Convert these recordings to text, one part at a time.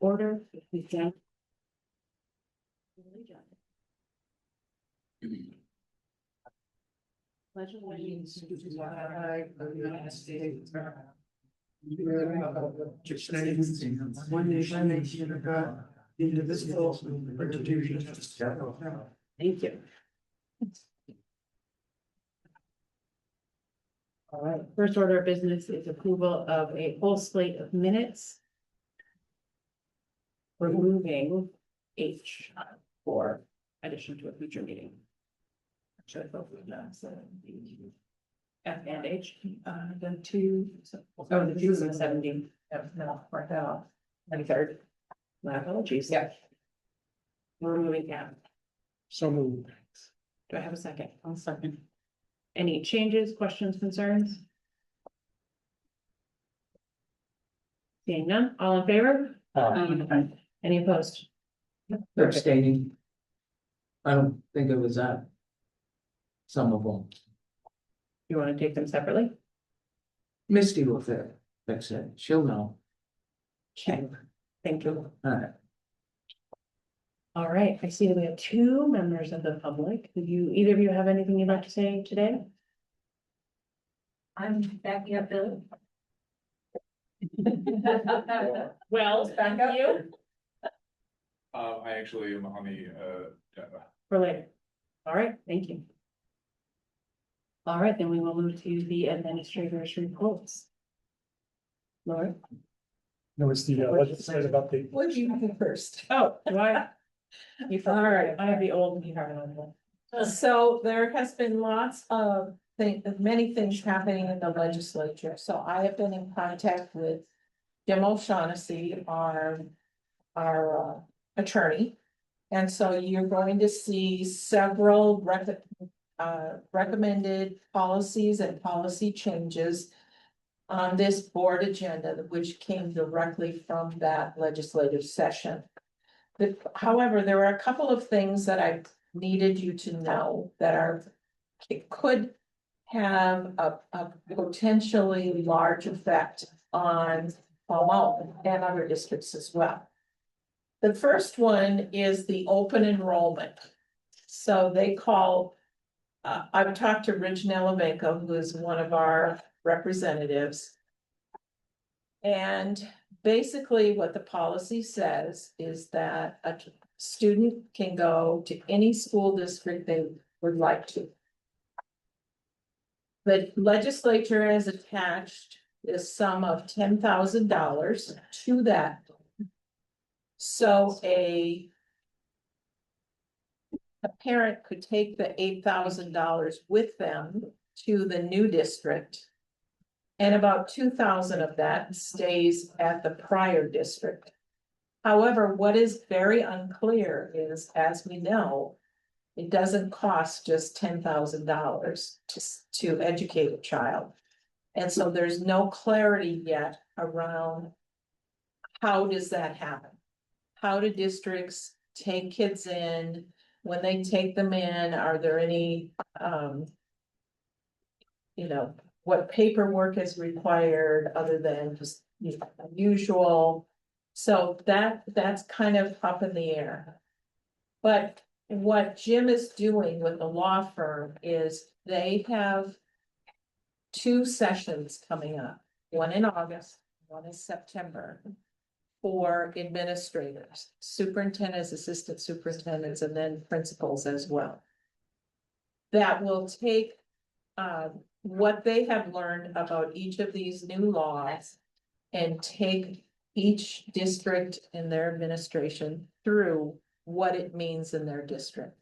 order, if we can. Pledge of allegiance to the flag of the United States of America. One nation under God, indivisible, with liberty and justice for all. Thank you. All right, first order of business is approval of a whole slate of minutes. Removing H for addition to a future meeting. Should I vote for that? So the F and H, the two, the two and the 17. No, mark that off. 23rd. My apologies. Yeah. We're removing F. So moved. Do I have a second? I'll second. Any changes, questions, concerns? Seeing none, all in favor? Any opposed? Abstaining. I don't think it was that. Some of them. You want to take them separately? Misty will fix it. She'll know. Okay, thank you. Alright. All right, I see that we have two members of the public. Do you, either of you have anything you'd like to say today? I'm backing up Bill. Well, thank you. I actually am on the agenda. For later. All right, thank you. All right, then we will move to the administrator's reports. Laura? No, it's the legislative update. What do you do first? Oh, do I? You, all right, I have the old, you have it on. So there has been lots of many things happening in the legislature. So I have been in contact with Jim O'Shaughnessy, our attorney. And so you're going to see several recommended policies and policy changes on this board agenda, which came directly from that legislative session. However, there are a couple of things that I needed you to know that could have a potentially large effect on Palm and other districts as well. The first one is the open enrollment. So they call, I've talked to Rich Nelevenko, who is one of our representatives. And basically what the policy says is that a student can go to any school district they would like to. The legislature has attached this sum of $10,000 to that. So a parent could take the $8,000 with them to the new district. And about 2,000 of that stays at the prior district. However, what is very unclear is, as we know, it doesn't cost just $10,000 to educate a child. And so there's no clarity yet around how does that happen? How do districts take kids in? When they take them in, are there any, what paperwork is required other than just usual? So that's kind of up in the air. But what Jim is doing with the law firm is they have two sessions coming up, one in August, one in September, for administrators, superintendents, assistant superintendents, and then principals as well. That will take what they have learned about each of these new laws and take each district and their administration through what it means in their district.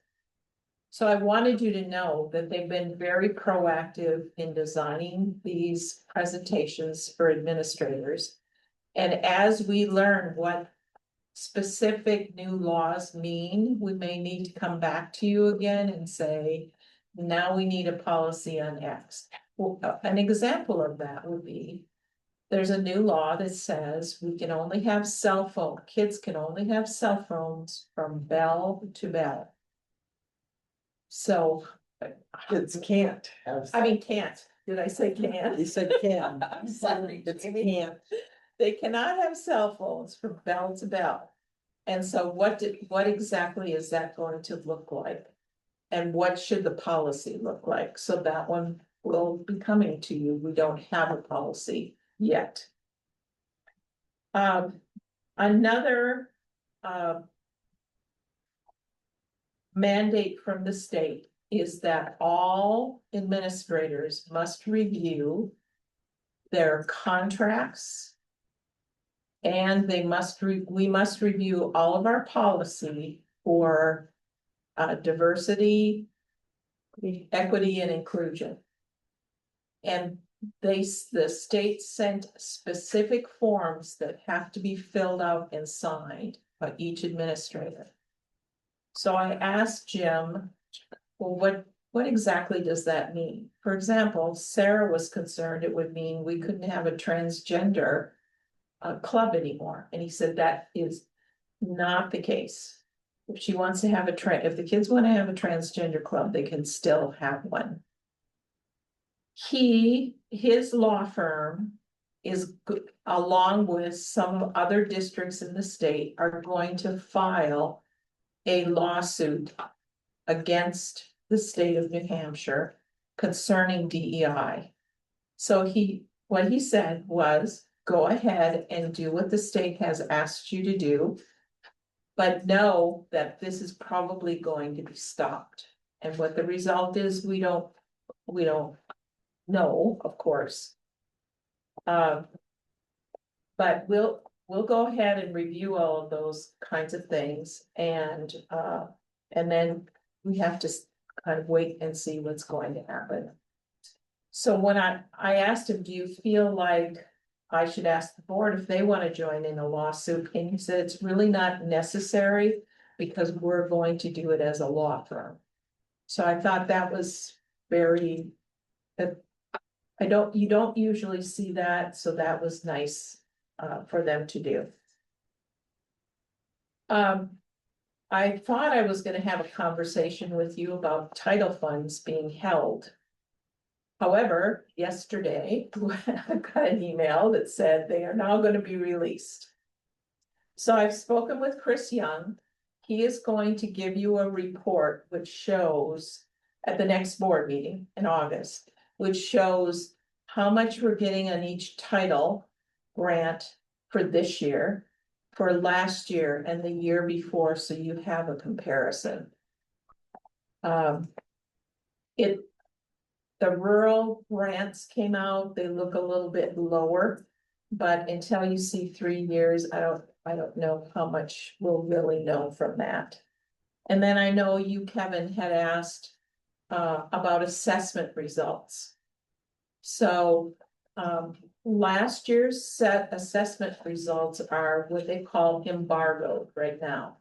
So I wanted you to know that they've been very proactive in designing these presentations for administrators. And as we learn what specific new laws mean, we may need to come back to you again and say, now we need a policy on X. Well, an example of that would be, there's a new law that says we can only have kids can only have cell phones from bell to bell. So. Kids can't have. Can't. Did I say can? You said can. I'm sorry. It's can't. They cannot have cell phones from bell to bell. And so what exactly is that going to look like? And what should the policy look like? So that one will be coming to you. We don't have a policy yet. Another mandate from the state is that all administrators must review their contracts. And we must review all of our policy for diversity, equity, and inclusion. And the state sent specific forms that have to be filled out and signed by each administrator. So I asked Jim, well, what exactly does that mean? For example, Sarah was concerned it would mean we couldn't have a transgender club anymore. And he said that is not the case. If she wants to have if the kids want to have a transgender club, they can still have one. His law firm is, along with some other districts in the state, are going to file a lawsuit against the state of New Hampshire concerning DEI. So what he said was, go ahead and do what the state has asked you to do, but know that this is probably going to be stopped. And what the result is, we don't know, of course. But we'll go ahead and review all of those kinds of things, and then we have to kind of wait and see what's going to happen. So when I asked him, do you feel like I should ask the board if they want to join in a lawsuit? And he said it's really not necessary because we're going to do it as a law firm. So I thought that was very, you don't usually see that, so that was nice for them to do. I thought I was going to have a conversation with you about title funds being held. However, yesterday, I got an email that said they are now going to be released. So I've spoken with Chris Young. He is going to give you a report which shows, at the next board meeting in August, which shows how much we're getting on each title grant for this year, for last year, and the year before, so you have a comparison. The rural grants came out, they look a little bit lower, but until you see 3 years, I don't know how much we'll really know from that. And then I know you, Kevin, had asked about assessment results. So last year's set assessment results are what they call embargoed right now,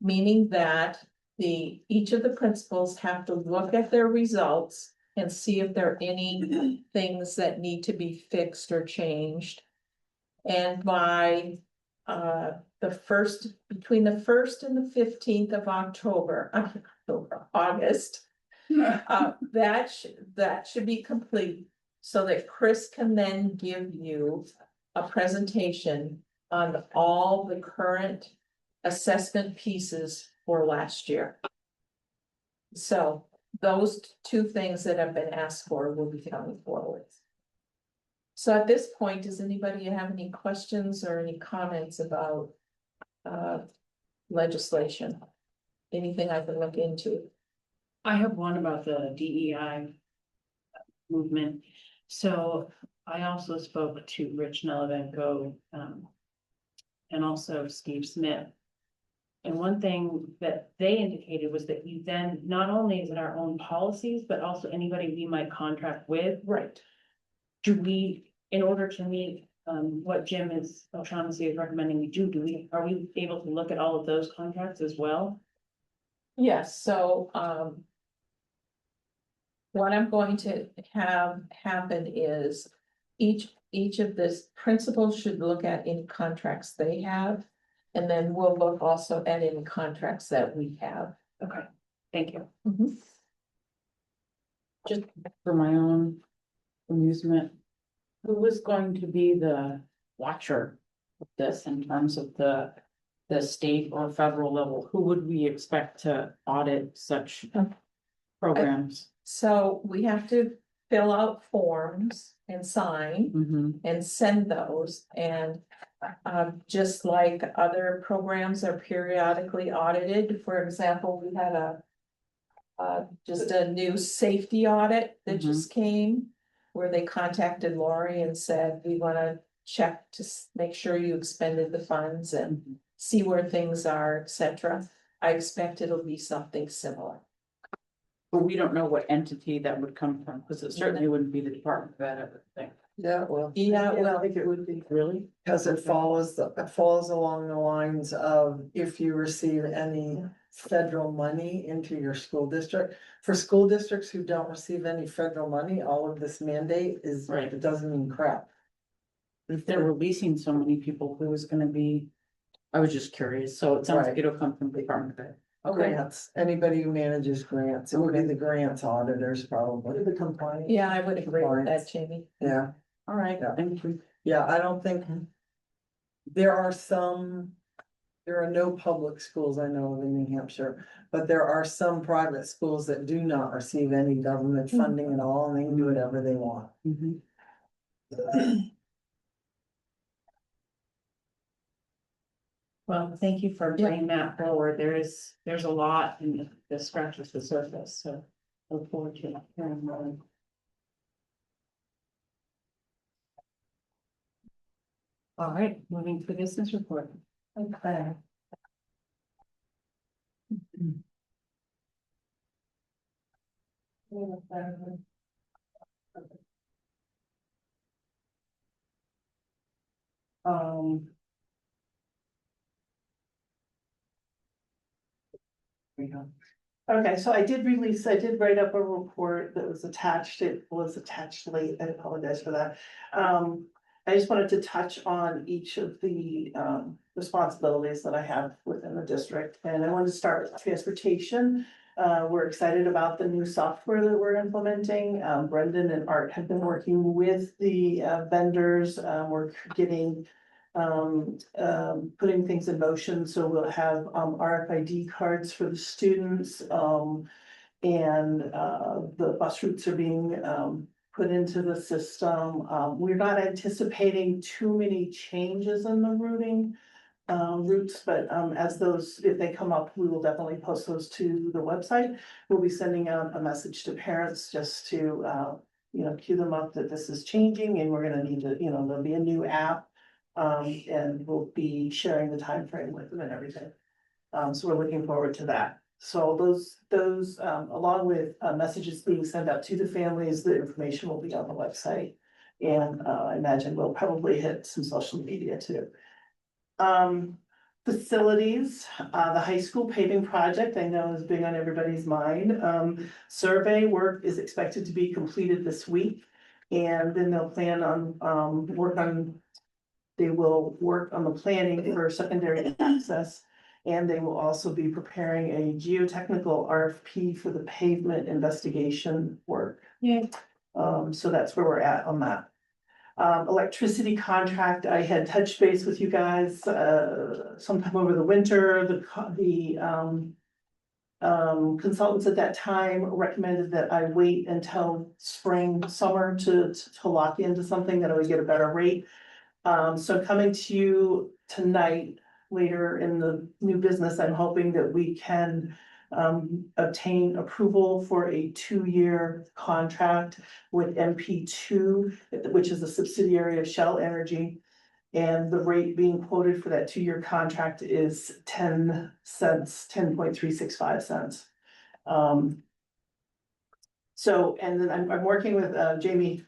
meaning that each of the principals have to look at their results and see if there are any things that need to be fixed or changed. And by between the 1st and the 15th of August, that should be complete, so that Chris can then give you a presentation on all the current assessment pieces for last year. So those 2 things that have been asked for will be coming forward. So at this point, does anybody have any questions or any comments about legislation? Anything I can look into? I have one about the DEI movement. So I also spoke to Rich Nelevenko and also Steve Smith. And one thing that they indicated was that you then, not only is it our own policies, but also anybody we might contract with. Right. Do we, in order to meet what Jim O'Shaughnessy is recommending we do, are we able to look at all of those contracts as well? Yes, so what I'm going to have happen is each of this principals should look at any contracts they have. And then we'll look also at any contracts that we have. Okay, thank you. Just for my own amusement, who was going to be the watcher with this in terms of the state or federal level? Who would we expect to audit such programs? So we have to fill out forms and sign Mhm. and send those, and just like other programs are periodically audited, for example, we had just a new safety audit that just came, where they contacted Lori and said, we wanna check to make sure you expended the funds and see where things are, et cetera. I expect it'll be something similar. But we don't know what entity that would come from, because it certainly wouldn't be the Department of Ed, I would think. Yeah, well, Yeah, I well, think it would be, Really? because it falls along the lines of if you receive any federal money into your school district. For school districts who don't receive any federal money, all of this mandate is, Right. it doesn't mean crap. If they're releasing so many people, who is gonna be, I was just curious, so it sounds like Right. it'll come from the Department of Ed. Grants, anybody who manages grants, it would be the grants auditors probably. The compliance. yeah, I would agree with that, Jamie. Yeah. All right, Yeah. thank you. Yeah, I don't think. There are some. There are no public schools I know of in New Hampshire, but there are some private schools that do not receive any government funding at all, and they can do whatever they want. Mhm. Well, thank you for bringing that forward. There's a lot and this scratches the surface, so look forward to hearing more. All right, moving to the business report. Okay. Um. Okay, so I did write up a report that was attached, it was attached late, I apologize for that. I just wanted to touch on each of the responsibilities that I have within the district, and I wanted to start with transportation. We're excited about the new software that we're implementing. Brendan and Art have been working with the vendors, we're getting putting things in motion, so we'll have RFID cards for the students. And the bus routes are being put into the system. We're not anticipating too many changes in the routing routes, but as those, if they come up, we will definitely post those to the website. We'll be sending out a message to parents just to cue them up that this is changing, and we're gonna need to, there'll be a new app. And we'll be sharing the time frame with them and everything. So we're looking forward to that. So those along with messages being sent out to the families, the information will be on the website. And I imagine we'll probably hit some social media too. Facilities, the high school paving project, I know is big on everybody's mind. Survey work is expected to be completed this week. And then they'll plan on they will work on the planning for secondary access. And they will also be preparing a geotechnical RFP for the pavement investigation work. Yeah. So that's where we're at on that. Electricity contract, I had touched base with you guys, sometime over the winter, the consultants at that time recommended that I wait until spring, summer to lock into something that I would get a better rate. So coming to you tonight, later in the new business, I'm hoping that we can obtain approval for a 2-year contract with MP2, which is a subsidiary of Shell Energy. And the rate being quoted for that 2-year contract is 10 cents, 10.365 cents. So, and then I'm working with Jamie,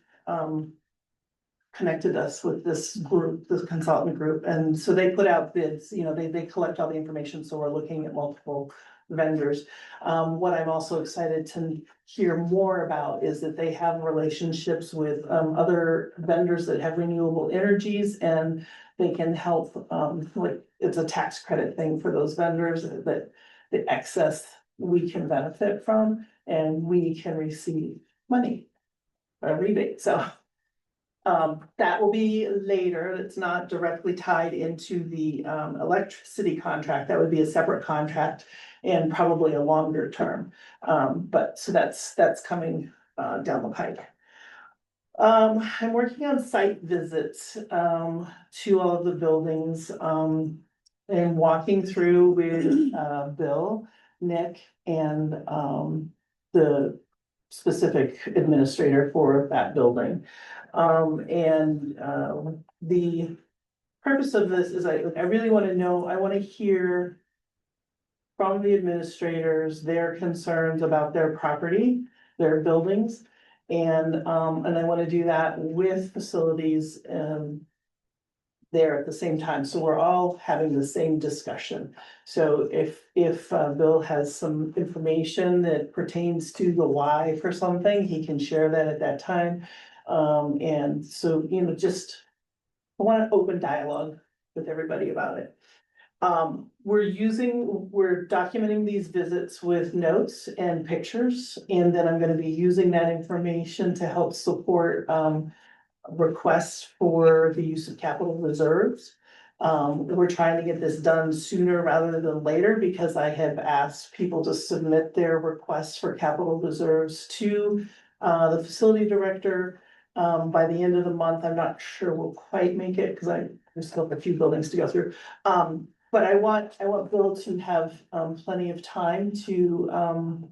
connected us with this group, this consultant group, and so they put out bids, they collect all the information, so we're looking at multiple vendors. What I'm also excited to hear more about is that they have relationships with other vendors that have renewable energies, and they can help, like, it's a tax credit thing for those vendors that the excess we can benefit from, and we can receive money, a rebate, so. That will be later, it's not directly tied into the electricity contract, that would be a separate contract. And probably a longer term, but so that's coming down the pike. I'm working on site visits to all of the buildings, and walking through with Bill, Nick, and the specific administrator for that building. The purpose of this is I really want to know, I want to hear from the administrators, their concerns about their property, their buildings. And I want to do that with facilities there at the same time, so we're all having the same discussion. So if Bill has some information that pertains to the why for something, he can share that at that time. And so, you know, just I want an open dialogue with everybody about it. We're documenting these visits with notes and pictures, and then I'm gonna be using that information to help support requests for the use of capital reserves. We're trying to get this done sooner rather than later because I have asked people to submit their requests for capital reserves to the facility director by the end of the month. I'm not sure we'll quite make it because there's still a few buildings to go through. But I want Bill to have plenty of time to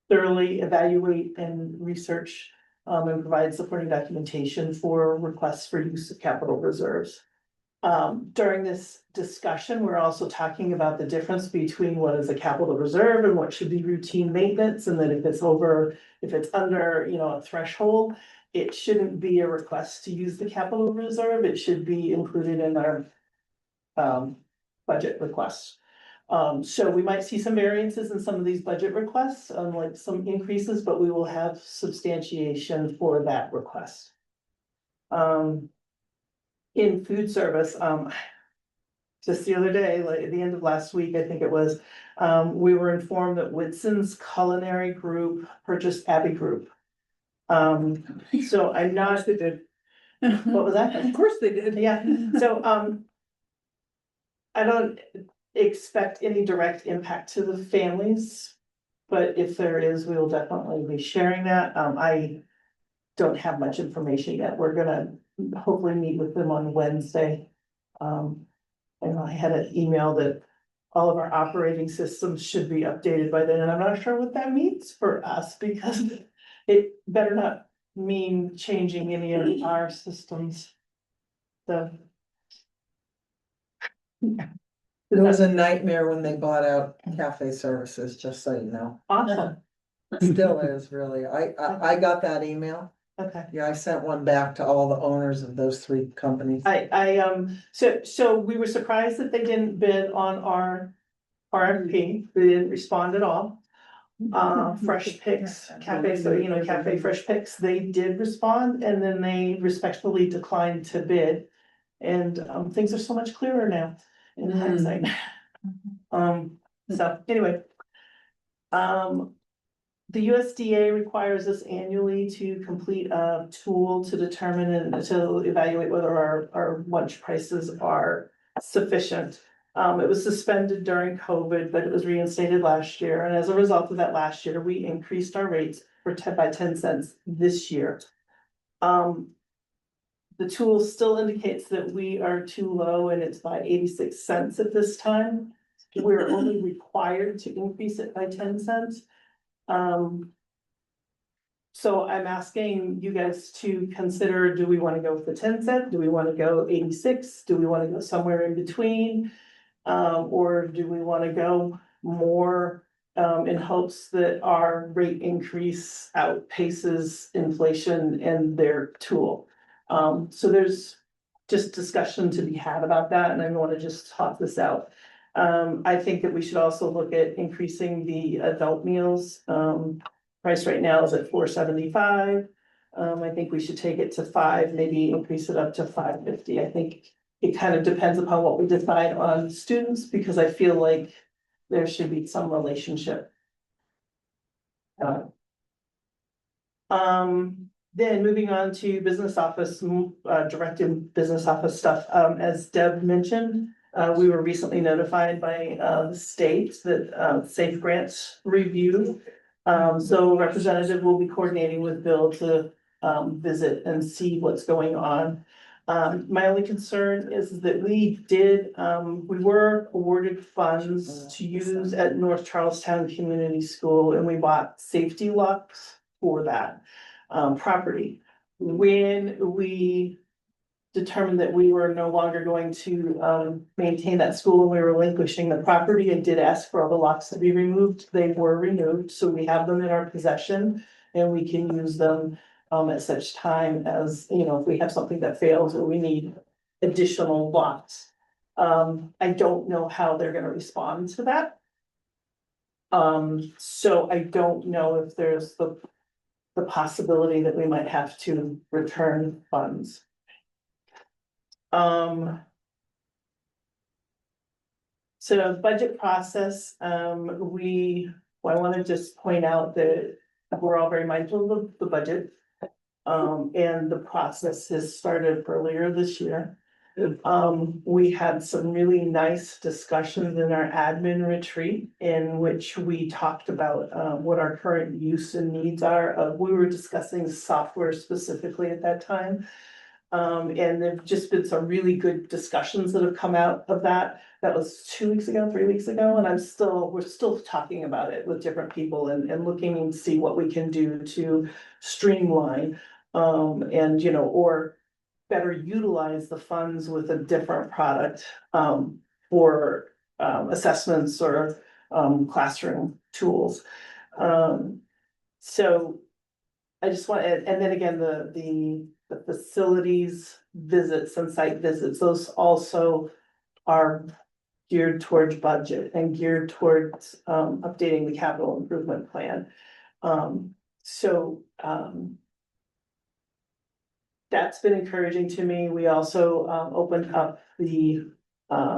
thoroughly evaluate and research and provide supporting documentation for requests for use of capital reserves. During this discussion, we're also talking about the difference between what is a capital reserve and what should be routine maintenance, and that if it's under, you know, a threshold, it shouldn't be a request to use the capital reserve, it should be included in our budget requests. So we might see some variances in some of these budget requests, like some increases, but we will have substantiation for that request. In food service, just the other day, like at the end of last week, I think it was, we were informed that Whitson's Culinary Group purchased Abbey Group. So I'm not. They did. What was that? Of course they did. Yeah, so, I don't expect any direct impact to the families. But if there is, we will definitely be sharing that. I don't have much information yet. We're gonna hopefully meet with them on Wednesday. And I had an email that all of our operating systems should be updated by then, and I'm not sure what that means for us because it better not mean changing any of our systems. So. It was a nightmare when they bought out cafe services, just so you know. Awesome, Still is really. I got that email. okay. Yeah, I sent one back to all the owners of those three companies. So we were surprised that they didn't bid on our RFP, they didn't respond at all. Fresh Picks Cafe, so you know, Cafe Fresh Picks, they did respond and then they respectfully declined to bid. And things are so much clearer now in hindsight. So anyway. The USDA requires us annually to complete a tool to determine and to evaluate whether our lunch prices are sufficient. It was suspended during COVID, but it was reinstated last year, and as a result of that last year, we increased our rates by 10 cents this year. The tool still indicates that we are too low and it's by 86 cents at this time. We're only required to increase it by 10 cents. So I'm asking you guys to consider, do we want to go with the 10 cent? Do we want to go 86? Do we want to go somewhere in between? Or do we want to go more in hopes that our rate increase outpaces inflation and their tool? So there's just discussion to be had about that, and I want to just talk this out. I think that we should also look at increasing the adult meals. Price right now is at $4.75. I think we should take it to $5, maybe increase it up to $5.50. I think it kind of depends upon what we decide on students, because I feel like there should be some relationship. Then moving on to business office, directed business office stuff, as Deb mentioned. We were recently notified by the state that Safe Grants review. So representative will be coordinating with Bill to visit and see what's going on. My only concern is that we were awarded funds to use at North Charlestown Community School, and we bought safety locks for that property. When we determined that we were no longer going to maintain that school and we were relinquishing the property, and did ask for all the locks to be removed. They were removed, so we have them in our possession and we can use them at such time as, you know, if we have something that fails or we need additional locks. I don't know how they're gonna respond to that. So I don't know if there's the possibility that we might have to return funds. So budget process, I want to just point out that we're all very mindful of the budget. And the process has started earlier this year. We had some really nice discussions in our admin retreat in which we talked about what our current use and needs are. We were discussing software specifically at that time. And there've just been some really good discussions that have come out of that. That was 2 weeks ago, 3 weeks ago, and we're still talking about it with different people and looking and see what we can do to streamline. And, you know, or better utilize the funds with a different product, for, assessments or, classroom tools. So I just want, and then again, the facilities visits and site visits, those also are geared towards budget and geared towards, updating the capital improvement plan. That's been encouraging to me. We also opened up the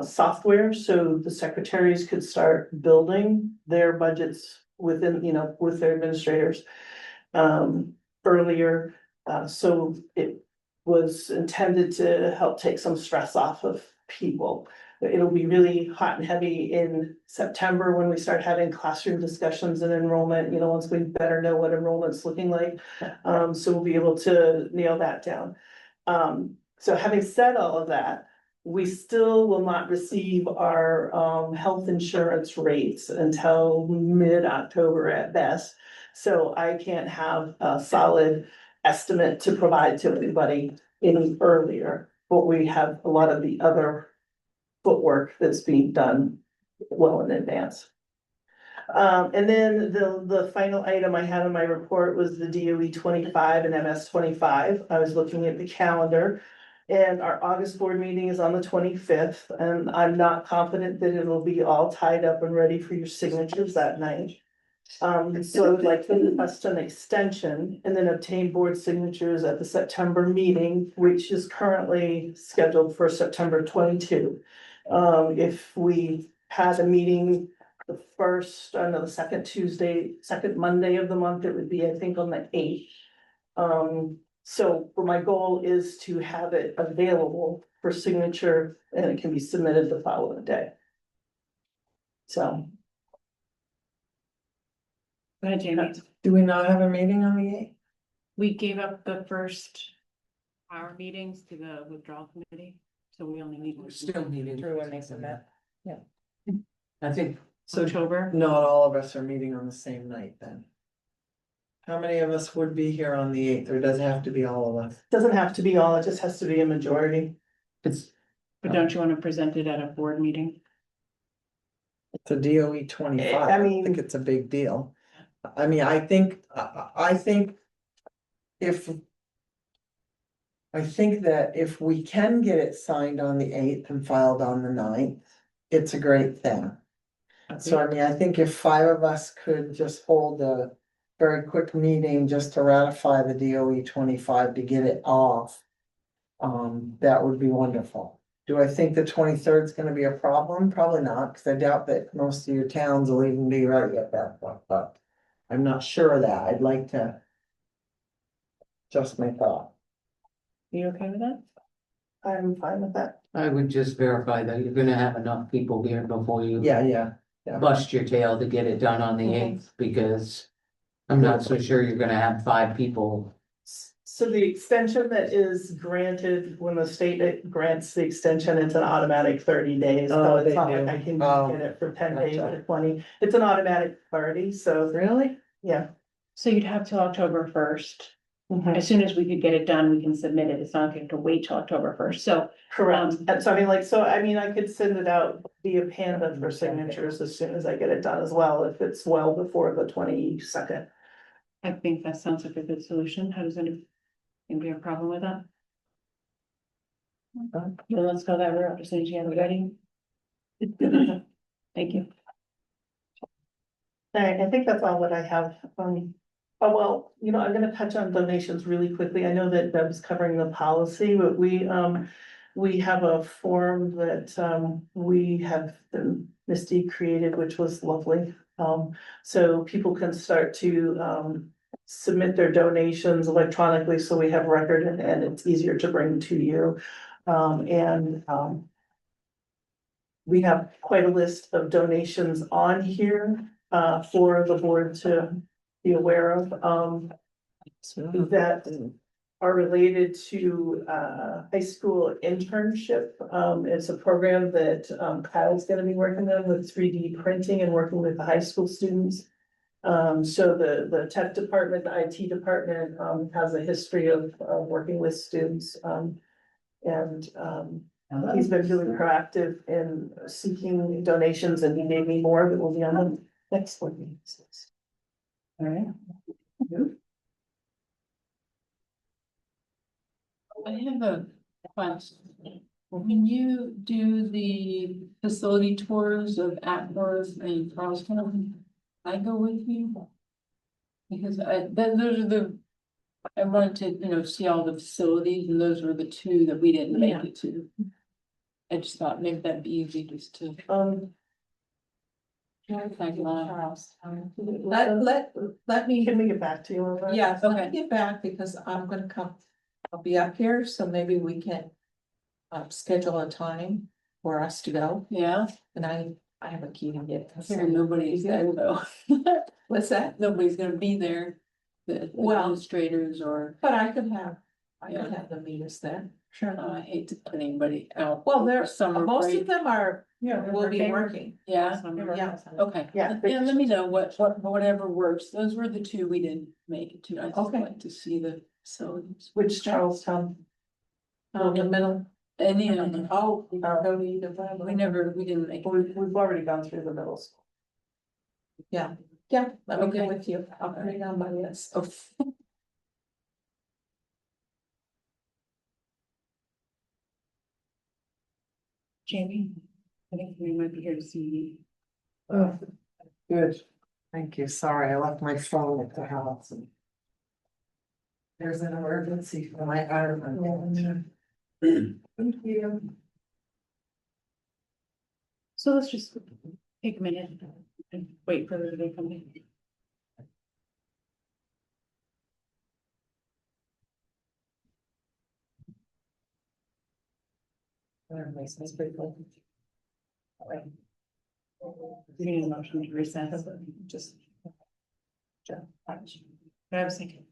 software so the secretaries could start building their budgets within, you know, with their administrators earlier. So it was intended to help take some stress off of people. It'll be really hot and heavy in September when we start having classroom discussions and enrollment, you know, once we better know what enrollment's looking like. So we'll be able to nail that down. So having said all of that, we still will not receive our health insurance rates until mid-October at best. So I can't have a solid estimate to provide to anybody any earlier, but we have a lot of the other footwork that's being done well in advance. And then the final item I had on my report was the DOE 25 and MS 25. I was looking at the calendar, and our August board meeting is on the 25th, and I'm not confident that it'll be all tied up and ready for your signatures that night. So I would like to request an extension and then obtain board signatures at the September meeting, which is currently scheduled for September 22. If we had a meeting the second Monday of the month, it would be, I think, on the 8th. So my goal is to have it available for signature, and it can be submitted the following day. So. Go ahead, Jamie. Do we not have a meeting on the 8th? We gave up the first hour meetings to the withdrawal committee, so we only need. We're still meeting. Through when they submit. I think, October. not all of us are meeting on the same night then. How many of us would be here on the 8th, or does it have to be all of us? Doesn't have to be all, it just has to be a majority. It's But don't you want to present it at a board meeting? a DOE 25, I mean- I think it's a big deal. I mean, I think if. I think that if we can get it signed on the 8th and filed on the 9th, it's a great thing. So I mean, I think if 5 of us could just hold a very quick meeting just to ratify the DOE 25 to get it off. That would be wonderful. Do I think the 23rd is gonna be a problem? Probably not, because I doubt that most of your towns will even be ready at that point, but I'm not sure of that. I'd like to. Just my thought. You okay with that? I'm fine with that. I would just verify that you're gonna have enough people here before you Yeah. bust your tail to get it done on the 8th, because I'm not so sure you're gonna have 5 people. So the extension that is granted, when the state grants the extension, it's an automatic 30 days. So Oh, it's they not like do. I can Oh, get it for 10 days gotcha. or 20. It's an automatic 30, so Really? yeah. So you'd have till October first. Mhm. As soon as we could get it done, we can submit it. It's not going to wait till October first. So Correct. And so I mean, I could send it out via Panda for signatures as soon as I get it done as well, if it's well before the 22nd. I think that sounds like a good solution. How does anybody have a problem with that? Well, let's go that route as soon as you have it ready. Thank you. All right, I think that's all that I have. Oh, well, I'm gonna touch on donations really quickly. I know that Deb's covering the policy, but we have a form that, we have Misty created, which was lovely. So people can start to, submit their donations electronically, so we have record and it's easier to bring to you. We have quite a list of donations on here, for the board to be aware of, that are related to, high school internship. It's a program that, Kyle's gonna be working on with 3D printing and working with the high school students. So the tech department, the IT department, has a history of working with students, and, he's been really proactive in seeking donations, and he gave me more that will be on the next board meeting. All right. I have a question. Can you do the facility tours of Atworth and Charlestown? I go with you? Because those are I wanted to, see all the facilities, and those were the 2 that we didn't make it to. I just thought maybe that'd be easy just to. Tag along. Let me, Can we get back to you on that? yes, let Okay. me get back because I'm gonna come, I'll be up here, so maybe we can. Schedule a time for us to go, Yeah, and I have a key to get. I figured nobody's there though. What's that? Nobody's gonna be there. The Well- administrators or, But I could have Yeah. the meetings then. sure, I hate to put anybody out. Well, for summer most break. of them are, Yeah. will be working. Yeah, Yeah. okay, Yeah. yeah, let me know whatever works. Those were the 2 we didn't make it to. I just Okay. like to see the facilities. Which Charlestown? The middle. Any of them. Oh, we can go to either one. We didn't make it. We've already gone through the middle school. Yeah, let me Okay. go with you. I'll put it on my list. Jamie, I think we might be here to see Oh, good. Thank you. Sorry, I left my phone at the house. There's an emergency for my arm. Thank you. So let's just take a minute and wait for the come in. We need a motion to recess, just. Can I have a second?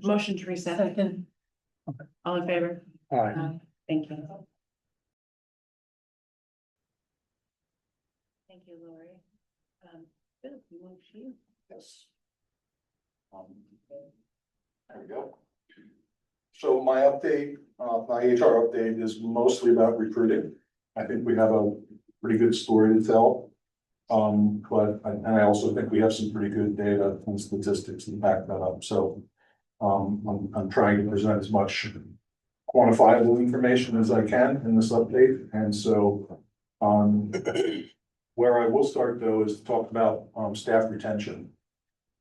Motion to recess. Second. All in favor? All right. Thank you. Thank you, Lori. Bill, you want to? Yes. There we go. So my update, my HR update is mostly about recruiting. I think we have a pretty good story to tell. And I also think we have some pretty good data and statistics to back that up. So I'm trying to present as much quantifiable information as I can in this update. And so where I will start though is to talk about staff retention.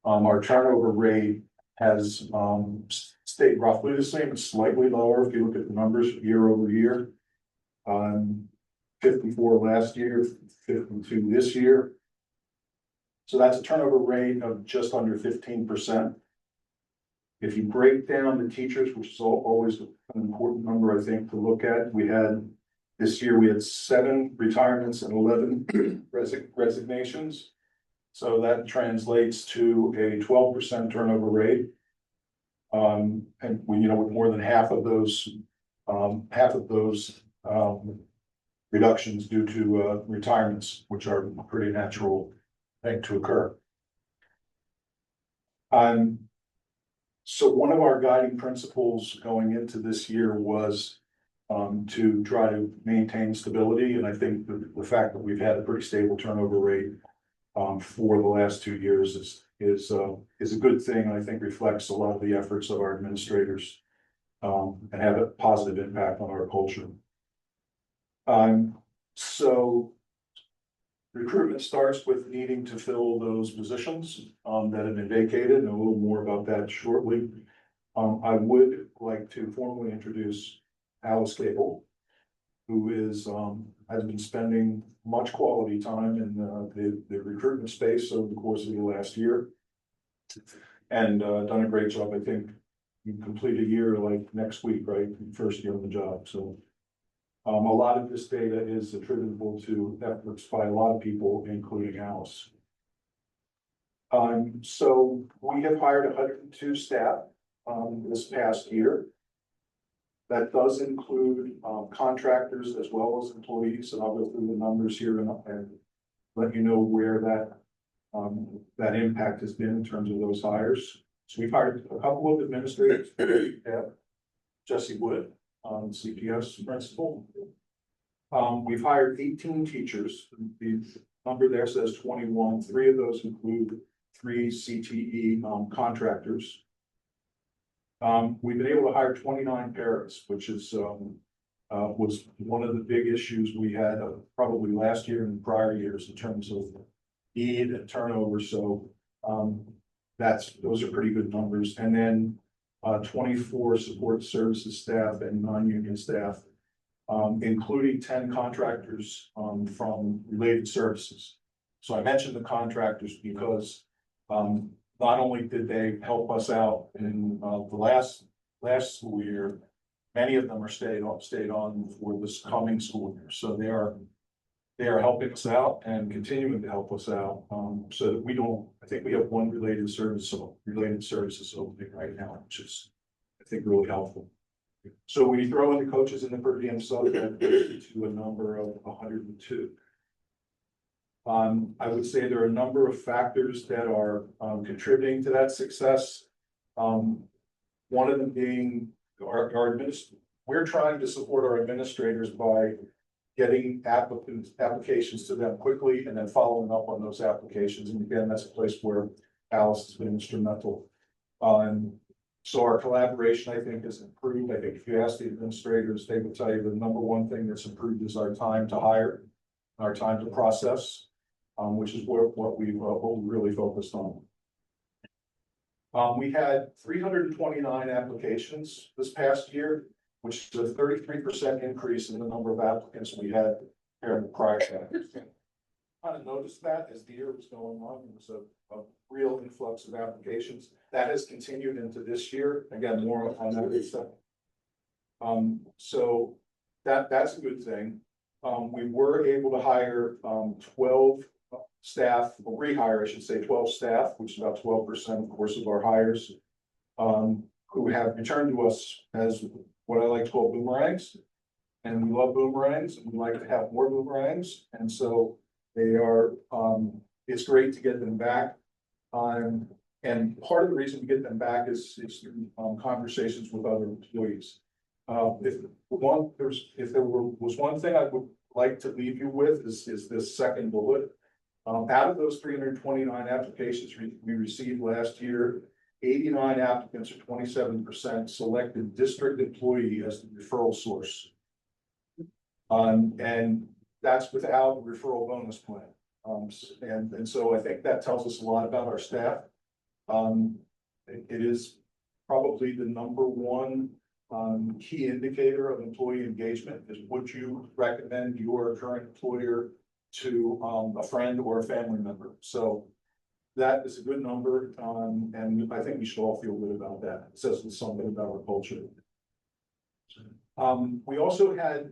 Our turnover rate has stayed roughly the same, it's slightly lower if you look at the numbers year over year. 54 last year, 52 this year. So that's a turnover rate of just under 15%. If you break down the teachers, which is always an important number, I think, to look at, this year, we had 7 retirements and 11 resignations. So that translates to a 12% turnover rate. And we, with more than half of those reductions due to retirements, which are a pretty natural thing to occur. So one of our guiding principles going into this year was to try to maintain stability, and I think the fact that we've had a pretty stable turnover rate for the last 2 years is a good thing, and I think reflects a lot of the efforts of our administrators and have a positive impact on our culture. So recruitment starts with needing to fill those positions that have been vacated, and a little more about that shortly. I would like to formally introduce Alice Gable, who has been spending much quality time in the recruitment space over the course of the last year. And done a great job. I think you complete a year like next week, right? First year on the job. So a lot of this data is attributable to efforts by a lot of people, including Alice. So we have hired 102 staff this past year. That does include contractors as well as employees, and I'll go through the numbers here and let you know where that impact has been in terms of those hires. So we've hired a couple of administrators. Jesse Wood, CPS principal. We've hired 18 teachers. The number there says 21. 3 of those include 3 CTE contractors. We've been able to hire 29 paras, which is was one of the big issues we had probably last year and prior years in terms of need and turnover. So those are pretty good numbers. And then 24 support services staff and non-union staff, including 10 contractors from related services. So I mentioned the contractors because not only did they help us out in the last school year, many of them are stayed on for this coming school year. So they are helping us out and continuing to help us out. So that I think we have one related services opening right now, which is, I think, really helpful. So when you throw in the coaches and the per diem sub, that gets to a number of 102. I would say there are a number of factors that are contributing to that success. One of them being we're trying to support our administrators by getting applications to them quickly and then following up on those applications. And again, that's a place where Alice has been instrumental. So our collaboration, I think, has improved. I think if you ask the administrators, they would tell you the number one thing that's improved is our time to hire, our time to process, which is what we've really focused on. We had 329 applications this past year, which is a 33% increase in the number of applicants we had compared to prior years. Kind of noticed that as the year was going on, there was a real influx of applications. That has continued into this year. Again, more on that stuff. So that's a good thing. We were able to hire 12 staff, or rehire, I should say, 12 staff, which is about 12%, of course, of our hires, who have returned to us as what I like to call boomerangs. And we love boomerangs, and we like to have more boomerangs. And so they are, it's great to get them back. And part of the reason we get them back is through conversations with other employees. If there was one thing I would like to leave you with is this second bullet. Out of those 329 applications we received last year, 89 applicants, or 27%, selected district employee as the referral source. And that's without the referral bonus plan. And so I think that tells us a lot about our staff. It is probably the number one key indicator of employee engagement is, would you recommend your current employer to a friend or a family member? So that is a good number, and I think we should all feel good about that. It says something about our culture. We also had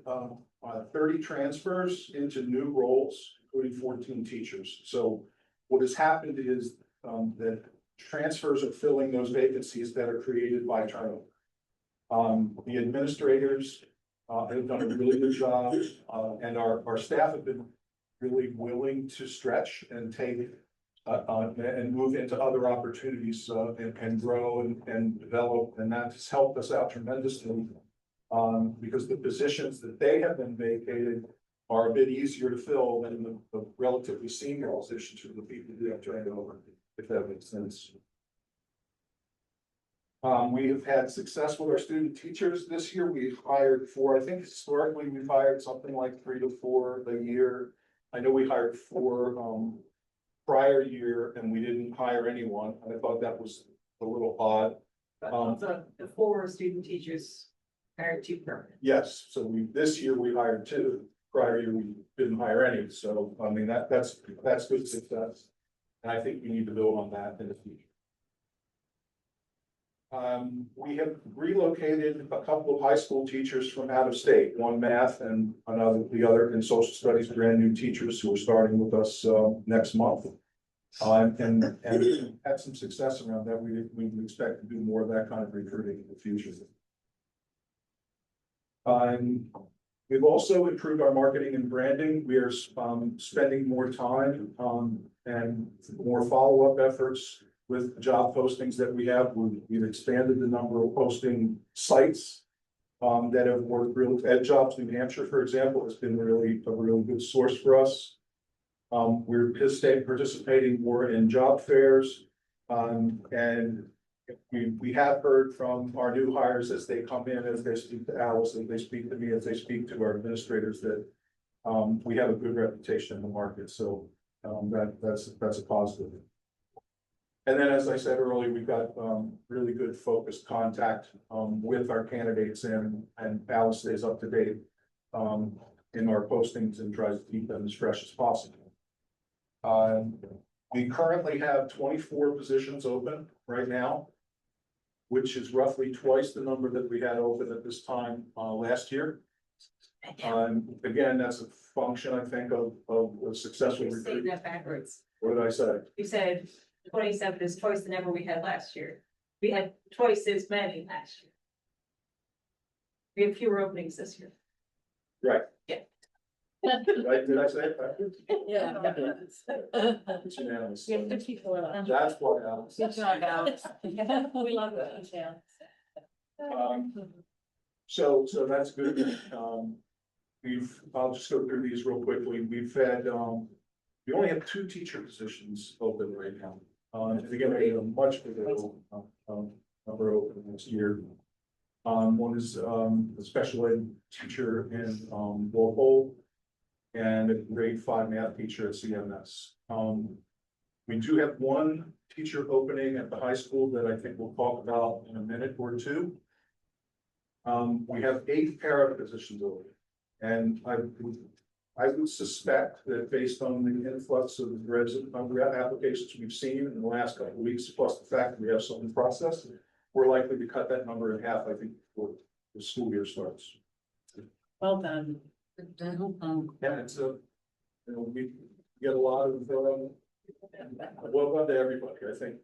30 transfers into new roles, including 14 teachers. So what has happened is that transfers are filling those vacancies that are created by turnover. The administrators have done a really good job, and our staff have been really willing to stretch and take and move into other opportunities and grow and develop, and that has helped us out tremendously. Because the positions that they have been vacated are a bit easier to fill than the relatively senior positions for the people who have turned over, if that makes sense. We have had success with our student teachers this year. We've hired 4, I think historically we've hired something like 3 to 4 a year. I know we hired 4 prior year and we didn't hire anyone. I thought that was a little odd. The 4 student teachers hired 2 permanent. Yes, so this year we hired 2, prior year we didn't hire any, so I mean, that's good success. And I think we need to build on that in the future. We have relocated a couple of high school teachers from out of state, one math and the other in social studies, brand new teachers who are starting with us next month. And had some success around that. We expect to do more of that kind of recruiting in the future. We've also improved our marketing and branding. We are spending more time and more follow-up efforts with job postings that we have. We've expanded the number of posting sites that have worked really. Ed Jobs New Hampshire, for example, has been a really good source for us. We're participating more in job fairs, and we have heard from our new hires as they come in, as they speak to Alice, as they speak to me, as they speak to our administrators, that we have a good reputation in the market. So that's a positive. And then, as I said earlier, we've got really good focused contact with our candidates, and Alice stays up to date in our postings and tries to keep them as fresh as possible. We currently have 24 positions open right now, which is roughly twice the number that we had open at this time last year. Again, that's a function, I think, of a successful You're saying recruiting. that backwards. What did I say? You said 27 is twice the number we had last year. We had twice as many last year. We have fewer openings this year. Right. Yeah. Right, did I say it backwards? Yeah. It's unanimous. We have 54 left. That's why Alice. Good job, Alex. We love the detail. So that's good. I'll just go through these real quickly. We only have 2 teacher positions open right now. And again, we have a much bigger number open this year. One is a special ed teacher in Walpole and a grade 5 math teacher at CMS. We do have 1 teacher opening at the high school that I think we'll talk about in a minute or 2. We have 8 para positions open, and I would suspect that based on the influx of the resident number of applications we've seen in the last couple of weeks, plus the fact that we have some in process, we're likely to cut that number in half, I think, before the school year starts. Well done. Yeah, it's we get a lot of, well done to everybody. I think,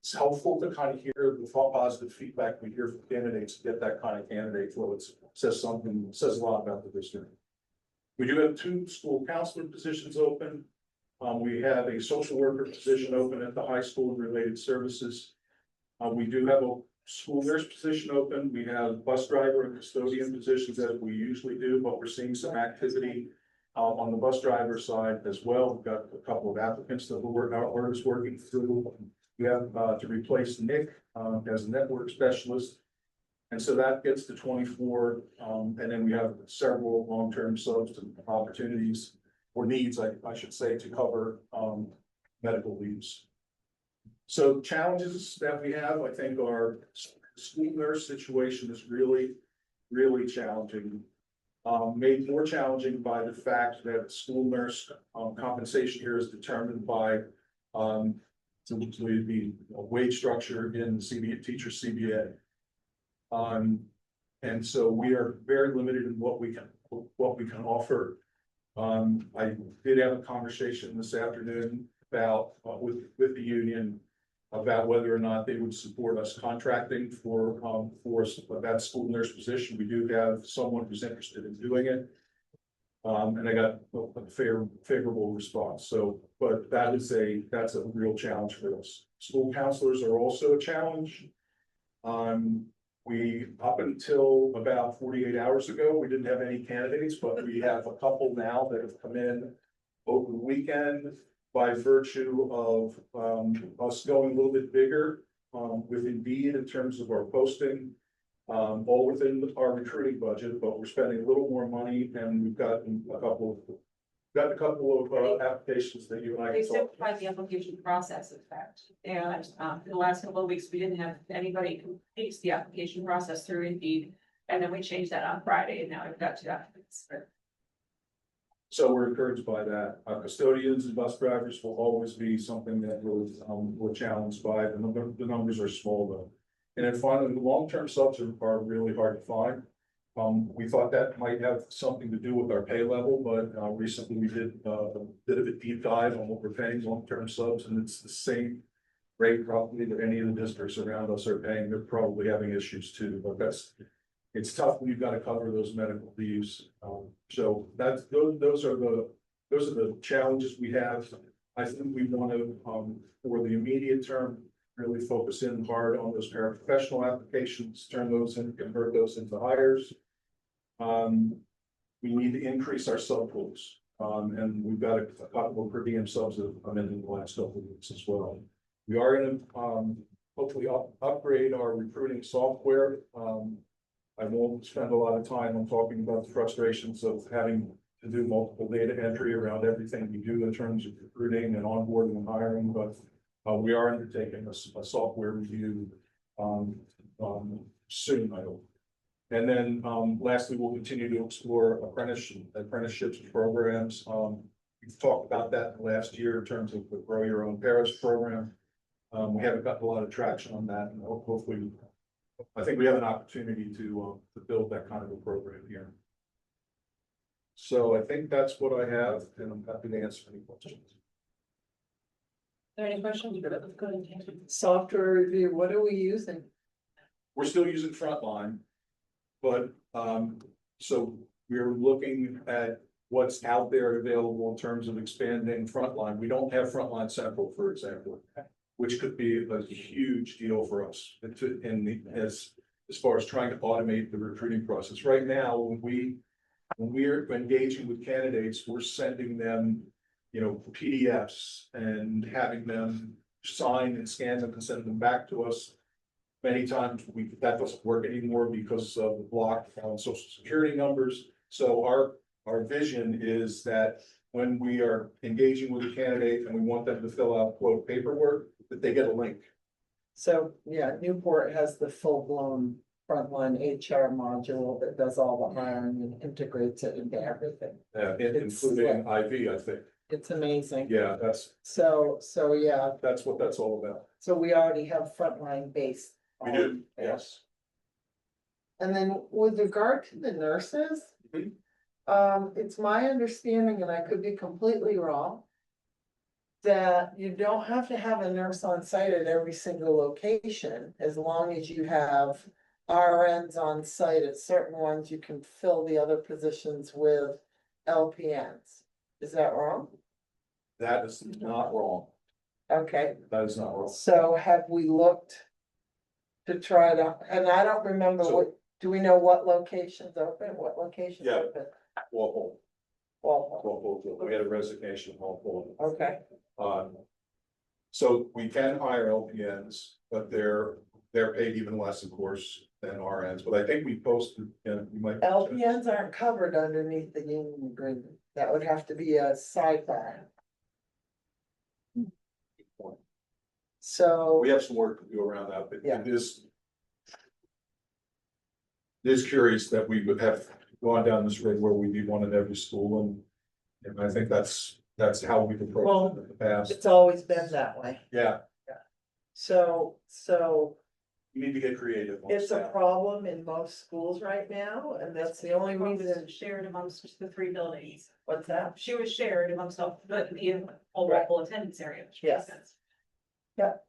it's helpful to kind of hear the positive feedback we hear from candidates, to get that kind of candidate flow. It says a lot about the district. We do have 2 school counselor positions open. We have a social worker position open at the high school and related services. We do have a school nurse position open. We have bus driver and custodian positions as we usually do, but we're seeing some activity on the bus driver side as well. We've got a couple of applicants that we're working through. We have to replace Nick as a network specialist. And so that gets to 24. And then we have several long-term subs and opportunities or needs, I should say, to cover medical leaves. So challenges that we have, I think, our school nurse situation is really, really challenging. made more challenging by the fact that school nurse, compensation here is determined by, to the wage structure in the CBA, teacher CBA. And so we are very limited in what we can offer. I did have a conversation this afternoon about, with the union about whether or not they would support us contracting for that school nurse position. We do have someone who's interested in doing it. And I got a favorable response. So, but that's a real challenge for us. School counselors are also a challenge. We, up until about 48 hours ago, we didn't have any candidates, but we have a couple now that have come in over the weekend by virtue of us going a little bit bigger with Indeed in terms of our posting, all within our recruiting budget, but we're spending a little more money, and we've gotten a couple of applications that you and I They can talk. simplified the application process, in fact, and in the last couple of weeks, we didn't have anybody complete the application process through Indeed. And then we changed that on Friday, and now we've got 2 applicants. So we're encouraged by that. Custodians and bus drivers will always be something that we're challenged by. The numbers are small though. And then finally, the long-term subs are really hard to find. We thought that might have something to do with our pay level, but recently we did a bit of a deep dive on what we're paying long-term subs, and it's the same rate probably that any of the districts around us are paying. They're probably having issues too, but it's tough when you've got to cover those medical leaves. So those are the challenges we have. I think we want to, for the immediate term, really focus in hard on those paraprofessional applications, turn those and convert those into hires. We need to increase our sub pools, and we've got a couple of per diem subs that have come in the last couple of weeks as well. We are going to hopefully upgrade our recruiting software. I won't spend a lot of time on talking about the frustrations of having to do multiple data entry around everything we do in terms of recruiting and onboarding and hiring, but we are undertaking a software review soon, I hope. And then lastly, we'll continue to explore apprenticeships programs. We've talked about that last year in terms of the Grow Your Own Paris program. We haven't gotten a lot of traction on that, and hopefully, I think we have an opportunity to build that kind of a program here. So I think that's what I have, and I'm happy to answer any questions. Are there any questions? Software review, what are we using? We're still using Frontline, but so we're looking at what's out there available in terms of expanding Frontline. We don't have Frontline Central, for example, which could be a huge deal for us as far as trying to automate the recruiting process. Right now, when we're engaging with candidates, we're sending them, PDFs and having them sign and scan them and send them back to us. Many times that doesn't work anymore because of the block on social security numbers. So our vision is that when we are engaging with a candidate and we want them to fill out quote paperwork, that they get a link. So, yeah, Newport has the full-blown frontline HR module that does all the hiring and integrates it into everything. Including IV, I think. It's amazing. Yeah, So, yeah, that's what that's all about. so we already have frontline based. We do, yes. And then with regard to the nurses, Mhm. It's my understanding, and I could be completely wrong, that you don't have to have a nurse on site at every single location, as long as you have RNs on site at certain ones, you can fill the other positions with LPNs. Is that wrong? That is not wrong. Okay, That is not wrong. so have we looked to try to, and I don't remember So- what, do we know what locations open, what locations Yeah. open? Walpole, Walpole, we had a resignation in Walpole. okay, So we can hire LPNs, but they're paid even less, of course, than RNs, but I think we posted, you might. LPNs aren't covered underneath the union agreement, that would have to be a sidebar. So, We have some work to do around that, but Yeah. it is curious that we would have gone down this road where we need one in every school and I think that's how we've approached it in the past. It's always been that way. Yeah, So you need to get creative. on it's a staff. problem in most schools right now, and that's the only reason. Shared amongst the 3 buildings. What's that? She was shared amongst all the whole Right. local attendance area. which Yes. makes sense.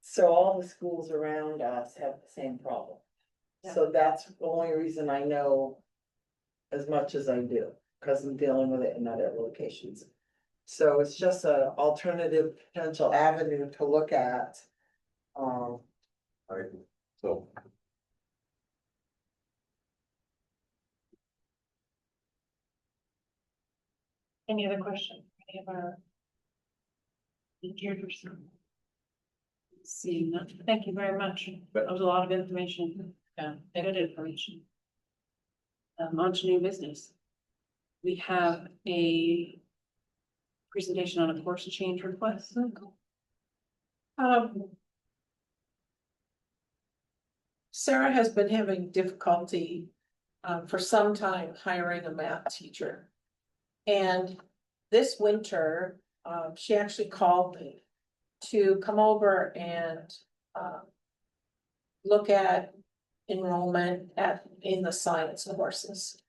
So all the schools around us have the same problem. So that's the only reason I know as much as I do, because I'm dealing with it in other locations. So it's just a alternative potential avenue to look at. Right, so. Any other question? Any of our peers? Seeing none. Thank you very much. That was a lot of information. Yeah, good information. On to new business. We have a presentation on a course change request. Sarah has been having difficulty for some time hiring a math teacher. And this winter, she actually called me to come over and look at enrollment in the science courses.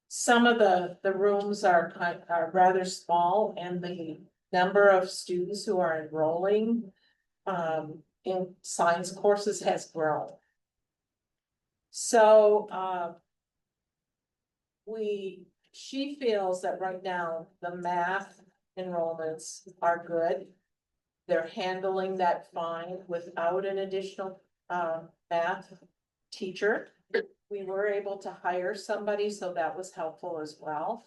Some of the rooms are rather small, and the number of students who are enrolling in science courses has grown. So she feels that right now the math enrollments are good. They're handling that fine without an additional math teacher. We were able to hire somebody, so that was helpful as well.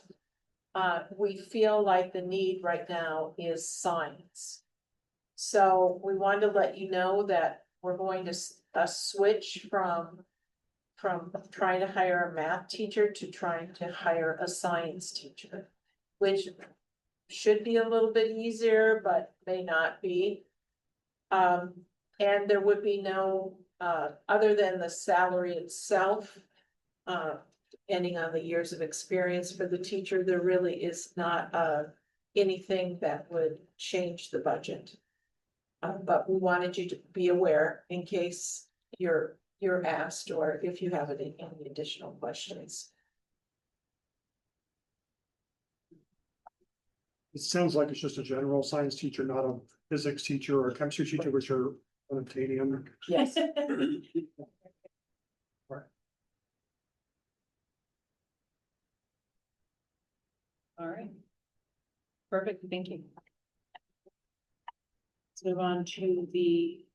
We feel like the need right now is science. So we wanted to let you know that we're going to switch from trying to hire a math teacher to trying to hire a science teacher, which should be a little bit easier, but may not be. And there would be no, other than the salary itself, depending on the years of experience for the teacher, there really is not anything that would change the budget. But we wanted you to be aware in case you're asked, or if you have any additional questions. It sounds like it's just a general science teacher, not a physics teacher or a chemistry teacher, which are unobtainium. Yes. All right. Perfect, thank you. Let's move on to the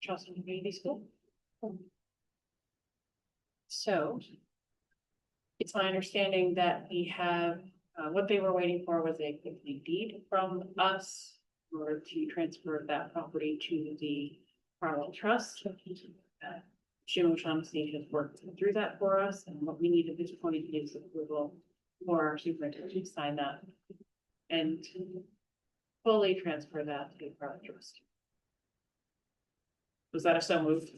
Charleston Community School. So it's my understanding that we have, what they were waiting for was a complete deed from us in order to transfer that property to the Farwell Trust. Jim O'Shaughnessy has worked through that for us, and what we need at this point is approval for our superintendent to sign that and fully transfer that to the Farwell Trust. Was that a so moved?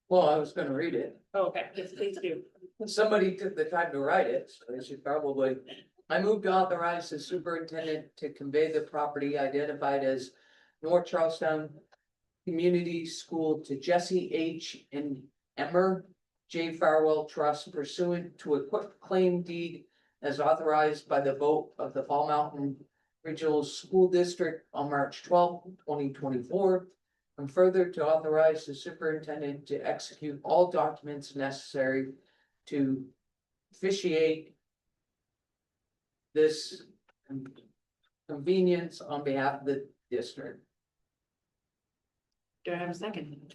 Well, I was gonna read it. Oh, okay, yes, please do. Somebody took the time to write it, so they should probably. I move to authorize the superintendent to convey the property identified as North Charlestown Community School to Jesse H. and Emmer J. Farwell Trust pursuant to a quick claim deed as authorized by the vote of the Fall Mountain Regional School District on March 12, 2024. And further to authorize the superintendent to execute all documents necessary to officiate this convenience on behalf of the district. Do I have a second?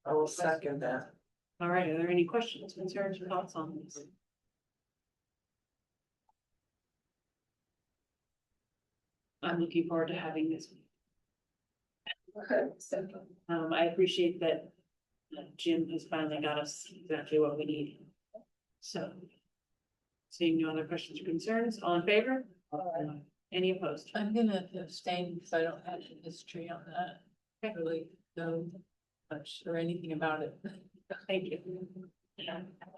I will second that. All right, are there any questions, concerns, or thoughts on this? I'm looking forward to having this. I appreciate that Jim has finally got us exactly what we need. So, seeing no other questions or concerns, all in favor? Any opposed? I'm gonna abstain because I don't have a history on that. I really don't much or anything about it. Thank you.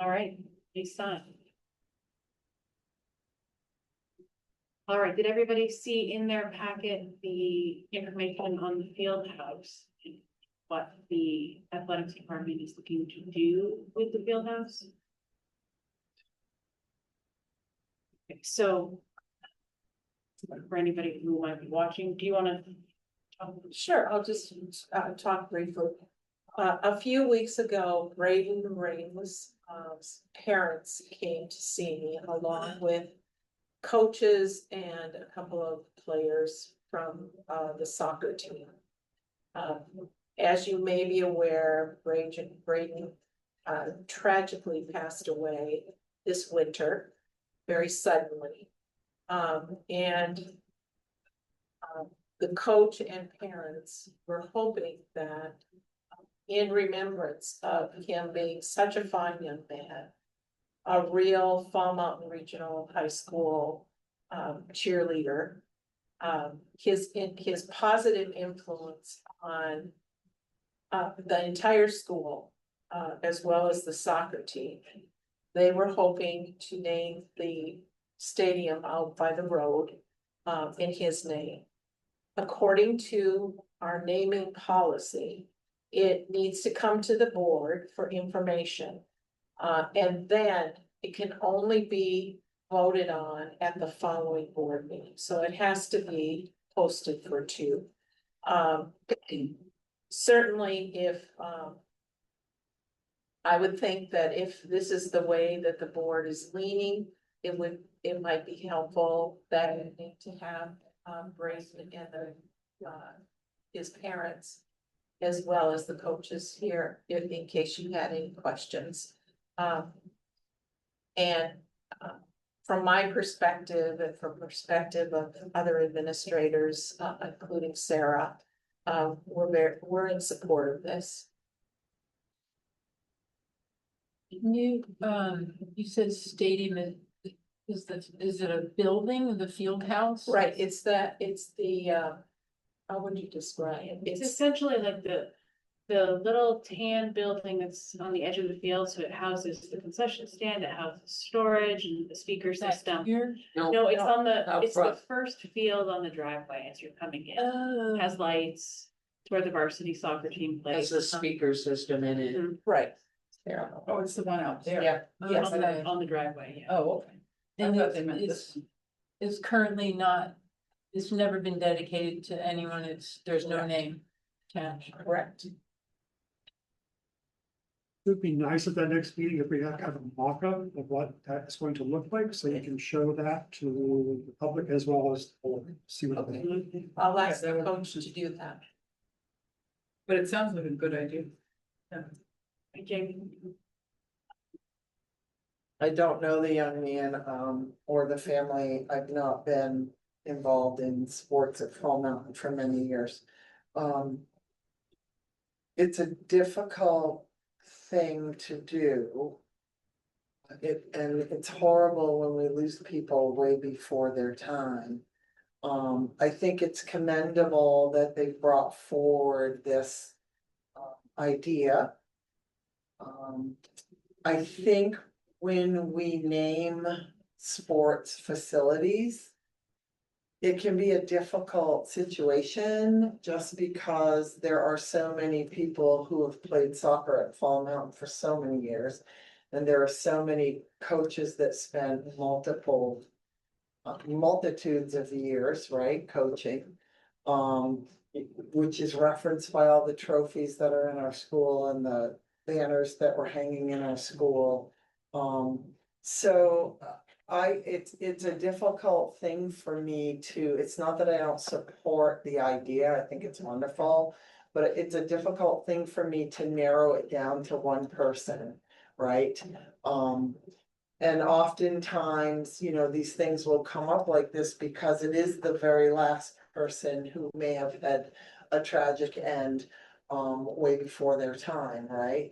All right, Please sign. All right, did everybody see in their packet the information on the field house? And what the athletics department is looking to do with the field house? Okay, so for anybody who might be watching, do you want to? Sure, I'll just talk briefly. A few weeks ago, Braden Rain's parents came to see me along with coaches and a couple of players from the soccer team. As you may be aware, Braden tragically passed away this winter, very suddenly. And the coach and parents were hoping that in remembrance of him being such a fine young man, a real Fall Mountain Regional High School cheerleader, his positive influence on the entire school, as well as the soccer team. They were hoping to name the stadium out by the road in his name. According to our naming policy, it needs to come to the board for information. And then it can only be voted on at the following board meeting. So it has to be posted for 2. Certainly if, I would think that if this is the way that the board is leaning, it might be helpful that we need to have Braden and his parents, as well as the coaches here, in case you had any questions. From my perspective and from perspective of other administrators, including Sarah, we're in support of this. You, you said stadium, is it a building, the field house? Right, it's the, how would you describe it? It's essentially like the little tan building that's on the edge of the field, so it houses the concession stand, it houses storage and the speaker system. Here? No, it's on the, Out it's the front. first field on the driveway as you're coming in. Oh. Has lights, it's where the varsity soccer team plays. Has a speaker system in it. Right. Oh, it's the one out there. Yeah. Yes. On the driveway, yeah. Oh, okay. And I thought they meant it's, this. it's currently not, it's never been dedicated to anyone, there's no name attached. Correct. It would be nice at that next meeting if we had kind of a mock-up of what that's going to look like, so you can show that to the public as well as the board, see what they think. I'll ask the coach to do that. But it sounds like a good idea. Jamie? I don't know the young man, or the family. I've not been involved in sports at Fall Mountain for many years. It's a difficult thing to do. And it's horrible when we lose people way before their time. I think it's commendable that they brought forward this idea. I think when we name sports facilities, it can be a difficult situation just because there are so many people who have played soccer at Fall Mountain for so many years. And there are so many coaches that spend multitudes of years, right, coaching. Which is referenced by all the trophies that are in our school and the banners that were hanging in our school. So it's a difficult thing for me to, it's not that I don't support the idea, I think it's wonderful, but it's a difficult thing for me to narrow it down to one person, right? And oftentimes, these things will come up like this because it is the very last person who may have had a tragic end, way before their time, right?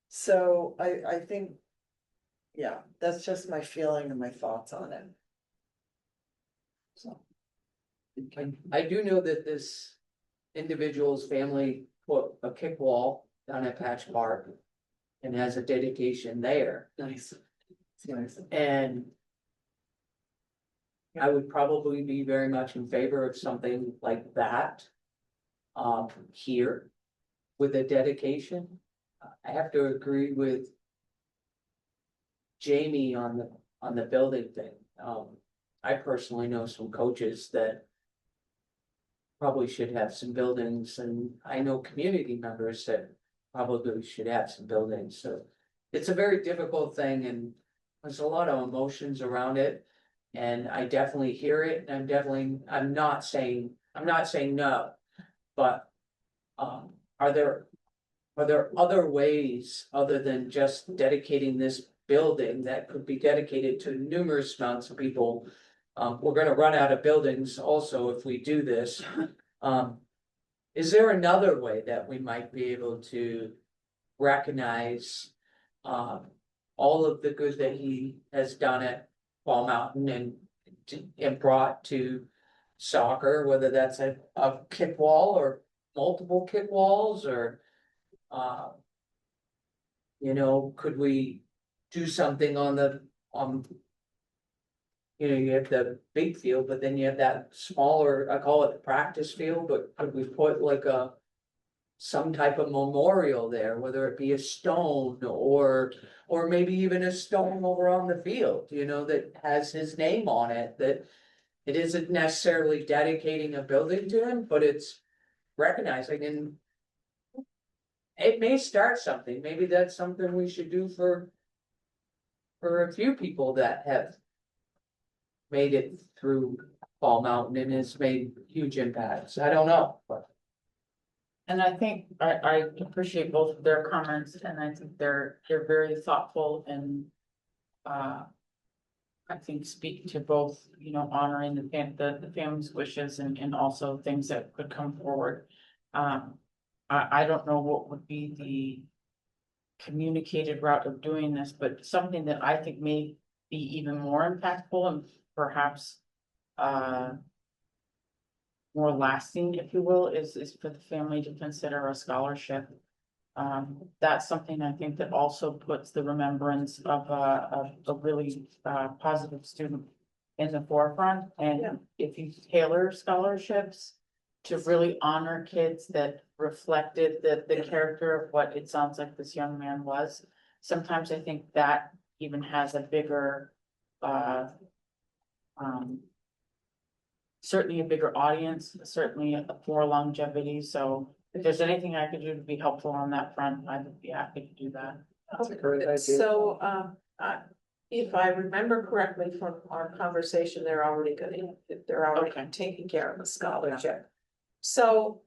So I think, yeah, that's just my feeling and my thoughts on it. So. I do know that this individual's family put a kick wall down at Patch Park. and has a dedication there. Nice. Nice. And I would probably be very much in favor of something like that. Here with a dedication. I have to agree with Jamie on the building thing. I personally know some coaches that probably should have some buildings, and I know community members that probably should have some buildings, so it's a very difficult thing, and there's a lot of emotions around it. And I definitely hear it, and I'm not saying no, but are there other ways other than just dedicating this building that could be dedicated to numerous amounts of people? We're gonna run out of buildings also if we do this. Is there another way that we might be able to recognize all of the good that he has done at Ball Mountain and brought to soccer, whether that's a kick wall or multiple kick walls, or could we do something on you have the big field, but then you have that smaller, I call it the practice field, but could we put like some type of memorial there, whether it be a stone or maybe even a stone over on the field, that has his name on it, that it isn't necessarily dedicating a building to him, but it's recognizing, and it may start something. Maybe that's something we should do for a few people that have made it through Ball Mountain and has made huge impacts. I don't know, but. And I think I appreciate both of their comments, and I think they're very thoughtful and I think speak to both, honoring the family's wishes and also things that could come forward. I don't know what would be the communicated route of doing this, but something that I think may be even more impactful and perhaps more lasting, if you will, is for the family to consider a scholarship. That's something I think that also puts the remembrance of a really positive student in the forefront. And if you tailor scholarships to really honor kids that reflected the character of what it sounds like this young man was, sometimes I think that even has a bigger certainly a bigger audience, certainly for longevity. So if there's anything I could do to be helpful on that front, I would be happy to do that. That's a great idea. So, if I remember correctly from our conversation, they're already Okay. taking care of a scholarship. So,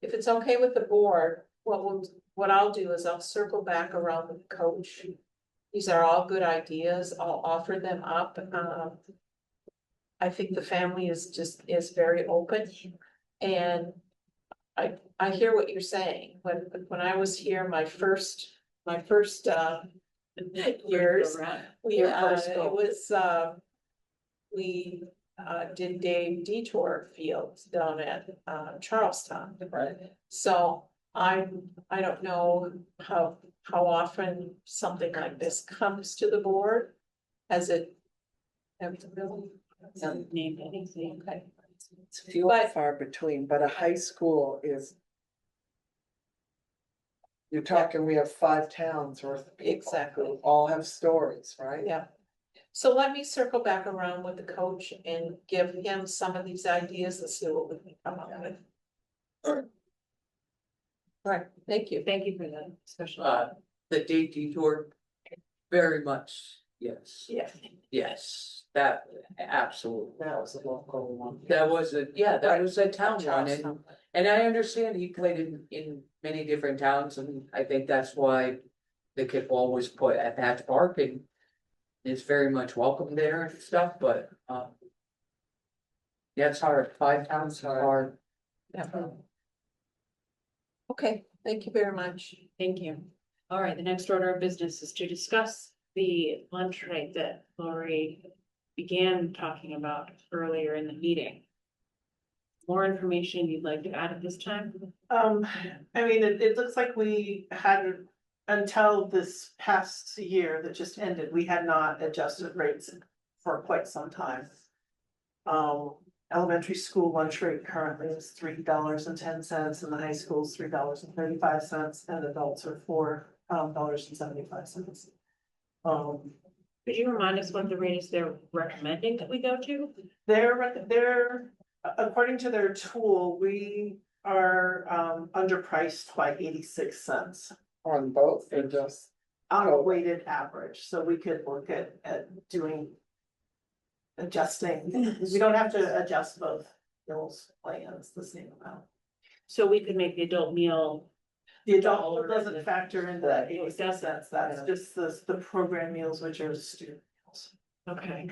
if it's okay with the board, what I'll do is I'll circle back around with the coach. These are all good ideas. I'll offer them up. I think the family is very open, and I hear what you're saying. When I was here, my first years, we did Dave Detour Fields down at Charlestown. Right. So I don't know how often something like this comes to the board. Has it? Named anything. Okay. It's few But- and far between, but a high school is. You're talking, we have 5 towns worth of people. Exactly. Who all have stories, right? Yeah. So let me circle back around with the coach and give him some of these ideas and see what we can come up with. All right, thank you. Thank you for that special. The day detour, very much, yes. Yeah. Yes, that, absolutely. That was a local one. That was a town one, Charlestown. and I understand he played in many different towns, and I think that's why the kickball was put at Patch Park, and is very much welcome there and stuff, but, yeah, it's hard, 5 towns is hard. Yeah. Okay, thank you very much. Thank you. All right, the next order of business is to discuss the lunch rate that Lori began talking about earlier in the meeting. More information you'd like to add at this time? I mean, it looks like we had until this past year that just ended, we had not adjusted rates for quite some time. Elementary school lunch rate currently is $3.10, and the high school is $3.35, and adults are $4.75. Could you remind us what the rate is they're recommending that we go to? They're, according to their tool, we are underpriced by 86 cents On both or just? on a weighted average, so we could look at doing. Adjusting, we don't have to adjust both bills plans the same amount. So we could make the adult meal. The adult doesn't factor into that Right. 86 cents, that's just the program meals, which are student meals. Okay.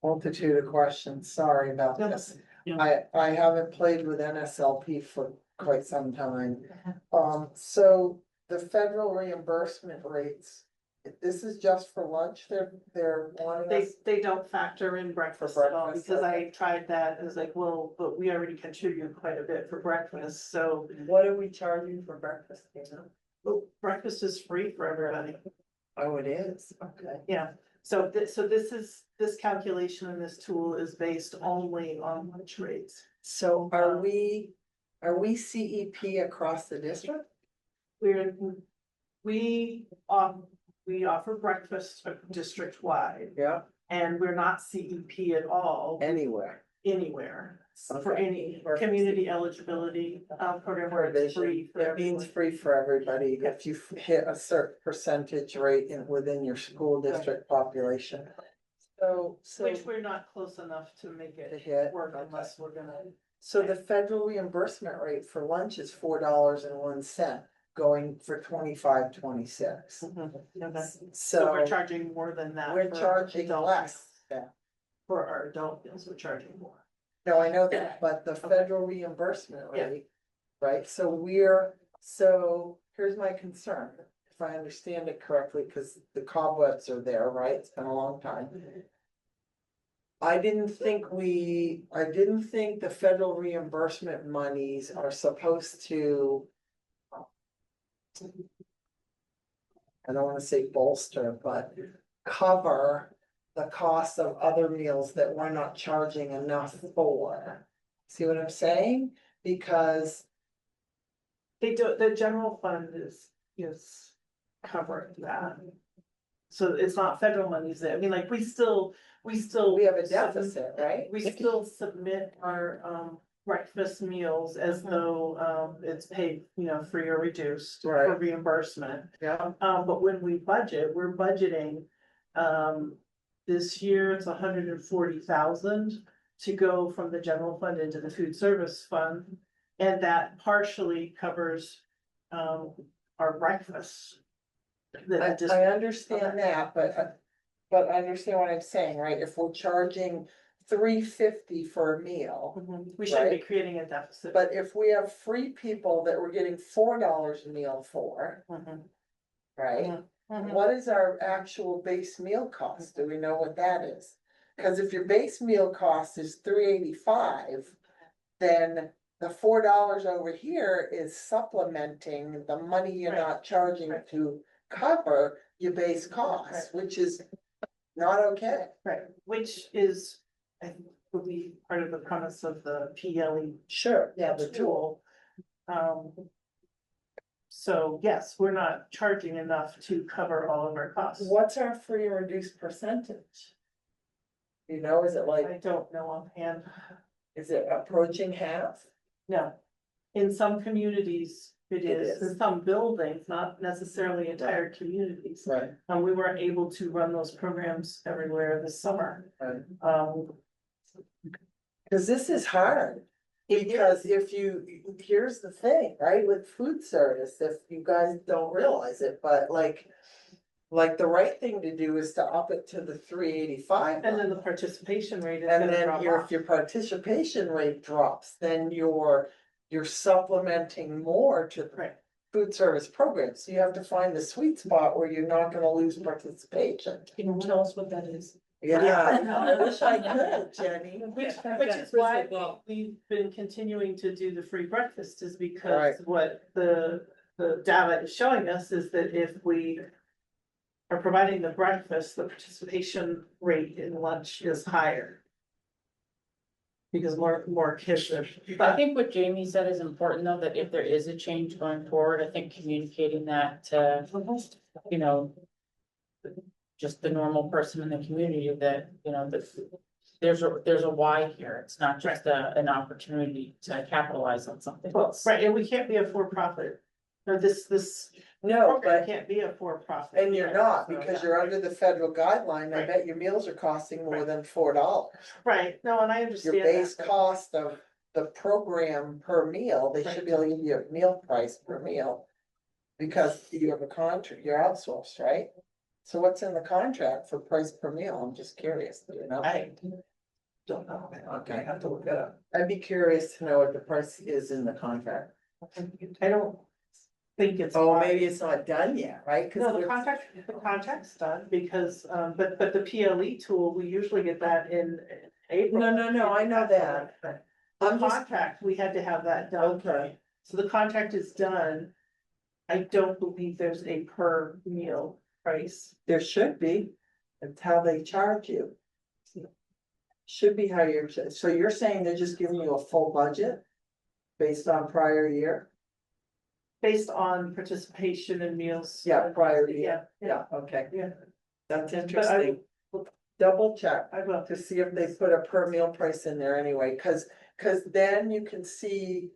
Multitude of questions, sorry about No. this. Yeah. I haven't played with NSLP for quite some time. So the federal reimbursement rates, this is just for lunch, they're wanting us. They don't factor in breakfast at all, breakfast, because I okay. tried that, I was like, well, but we already contribute quite a bit for breakfast, so. What are we charging for breakfast, you know? Oh, breakfast is free for everybody. Oh, it is, okay. Yeah, so this calculation in this tool is based only on lunch rates. So are we CEP across the district? We offer breakfast district wide, Yeah. and we're not CEP at all Anywhere. anywhere. For Okay. any community eligibility program where it's free for It means everyone. free for everybody if you hit a certain percentage rate within your school district population. So. Which we're not close enough to make To it hit, work okay. unless we're gonna. So the federal reimbursement rate for lunch is $4.01, going for 25-26. So we're So charging more than that. we're for charging adult less. meals. For our adult meals, we're charging more. No, I know that, but the federal reimbursement Yeah. rate, right, so here's my concern. If I understand it correctly, because the cobwebs are there, right, it's been a long time. I didn't think the federal reimbursement monies are supposed to. I don't wanna say bolster, but cover the cost of other meals that we're not charging enough for. See what I'm saying? Because, They do, the general fund is covering that. So it's not federal monies there, I mean, like, we still. we have a deficit, right? We still submit our breakfast meals as though it's paid, free or reduced for Right. reimbursement. Yeah, But when we budget, we're budgeting, this year it's 140,000 to go from the general fund into the food service fund. And that partially covers, our breakfast. I understand that, but I understand what I'm saying, right? If we're charging $3.50 for a meal. We shouldn't be Right. creating a deficit. But if we have free people that we're getting $4 a meal for, right? What is our actual base meal cost? Do we know what that is? Cause if your base meal cost is $3.85, then the $4 over here is supplementing the money you're Right. not charging to cover your base cost, which is not okay. Right, which is, I believe, part of the premise of the PLE Sure, yeah, the tool. tool. So yes, we're not charging enough to cover all of our costs. What's our free and reduced percentage? You know, is it I like, don't know offhand, is it approaching half? no. In some communities, it It is, is. in some buildings, not necessarily entire communities. Right. And we weren't able to run those programs everywhere this summer. Right. Um, Cause this is hard. Because if here's the thing, right, with food service, if you guys don't realize it, but like the right thing to do is to up it to the $3.85. and then the participation rate is And gonna then drop if off. your participation rate drops, then you're supplementing more to the Right. food service programs. So you have to find the sweet spot where you're not gonna lose participation. Can you tell us what that is? Yeah, I wish I could, Jenny. Which I've is got why crystal ball. we've been continuing to do the free breakfast is Right. because what the the data is showing us is that if we are providing the breakfast, the participation rate in lunch is higher. Because more kids are. I think what Jamie said is important, though, that if there is a change going forward, I think communicating that to, you know, just the normal person in the community that, you know, that there's a why here. It's not just an opportunity to capitalize on something else. Right, and we can't be a for-profit, or this No, program but, can't be a for-profit. and you're not, because you're under the federal guideline, I Right. bet your meals are costing more than $4. Right, no, and I Your understand base that. cost of the program per meal, they should be able to give you a meal price per meal. Because you have a contract, you're outsourced, right? So what's in the contract for price per meal? I'm just curious, you know? I don't know, okay, I have to look it up. I'd be curious to know what the price is in the contract. I don't think it's. Oh, maybe it's not done yet, right? 'Cause No, the there's- contract's done because, but the PLE tool, we usually get that in April. No, I know that. The I'm just, contract, we had to have that done. okay, So the contract is done. I don't believe there's a per meal price. there should be. It's how they charge you. Should be how you're, so you're saying they're just giving you a full budget? Based on prior year? Based on participation in meals. Yeah, prior year. Yeah, Yeah, okay. yeah, That's But I- interesting. Double check I will. to see if they put a per meal price in there anyway, cause then you can see.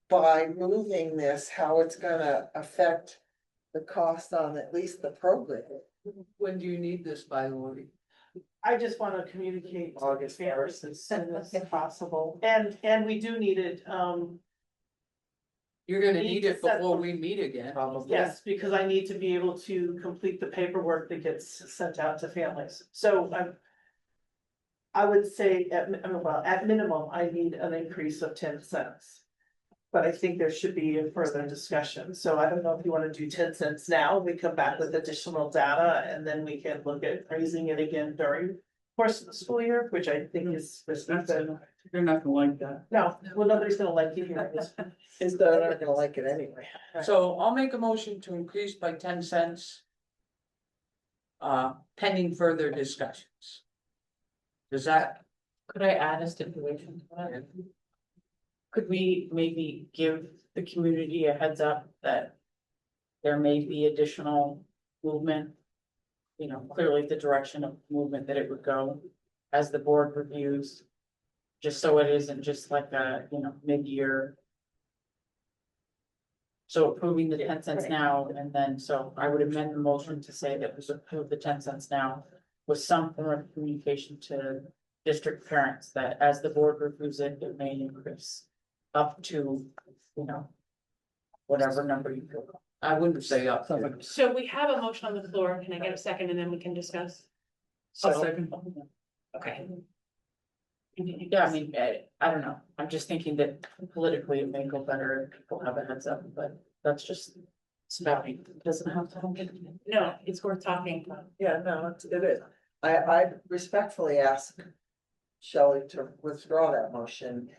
By moving this, how it's gonna affect the cost on at least the program. When do you need this by, Lori? I just wanna communicate to August families 1st. as soon as possible, and we do need it, You're gonna Need need to it set- before we meet again. Probably. yes, because I need to be able to complete the paperwork that gets sent out to families, so I would say at minimum, I need an increase of 10 cents. But I think there should be a further discussion, so I don't know if you wanna do 10 cents now, we come back with additional data, and then we can look at raising it again during the course of the school year, which I think is. You're not gonna like that. No, well, nobody's gonna like it here. Is that they're not gonna like it anyway. So I'll make a motion to increase by 10 cents. Pending further discussions. Does that? Could I add a stipulation to that? Could we maybe give the community a heads up that there may be additional movement? You know, clearly the direction of movement that it would go as the board reviews. Just so it isn't just like a, you know, mid-year. So approving the 10 cents now, and then, so I would amend the motion to say that we approve the 10 cents now. With some form of communication to district parents that as the board reviews it, it may increase. Up to, you know. Whatever number you feel. I wouldn't say up. So we have a motion on the floor. Can I get a second and then we can discuss? Second. Okay. Yeah, I mean, I don't know, I'm just thinking that politically it may go better if people have a heads up, but that's just. It's about me, it doesn't have to. No, it's worth talking about. Yeah, no, it is. I respectfully ask Shelley to withdraw that motion,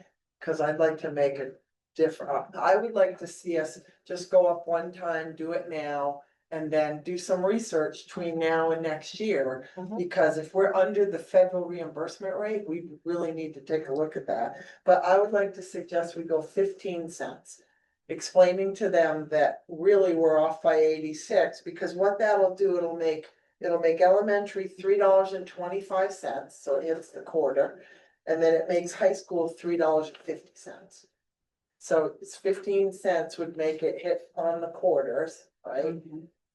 cause I'd like to make it different. I would like to see us just go up one time, do it now, and then do some research between now and next year. Mhm. Because if we're under the federal reimbursement rate, we really need to take a look at that. But I would like to suggest we go 15 cents. Explaining to them that really we're off by 86, because what that'll do, it'll make elementary $3.25, so it's the quarter. And then it makes high school $3.50. So it's 15 cents would make it hit on the quarters, right?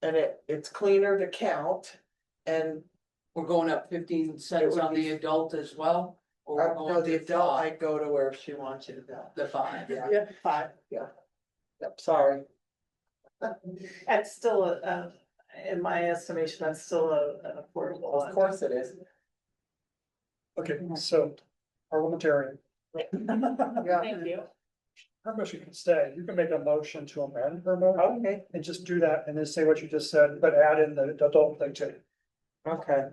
And it's cleaner to count. And We're going up 15 cents on the adult as well? Or we're no, going the to adult, I five? go to where she wants you to go. The five. Yeah, 5, yep, sorry. that's still in my estimation, that's still an affordable one. Of course it is. Okay, so parliamentarian, Yeah, Thank you. her motion can stay, you can make a motion to amend her motion. okay, And just do that and then say what you just said, but add in the adult thing too. okay.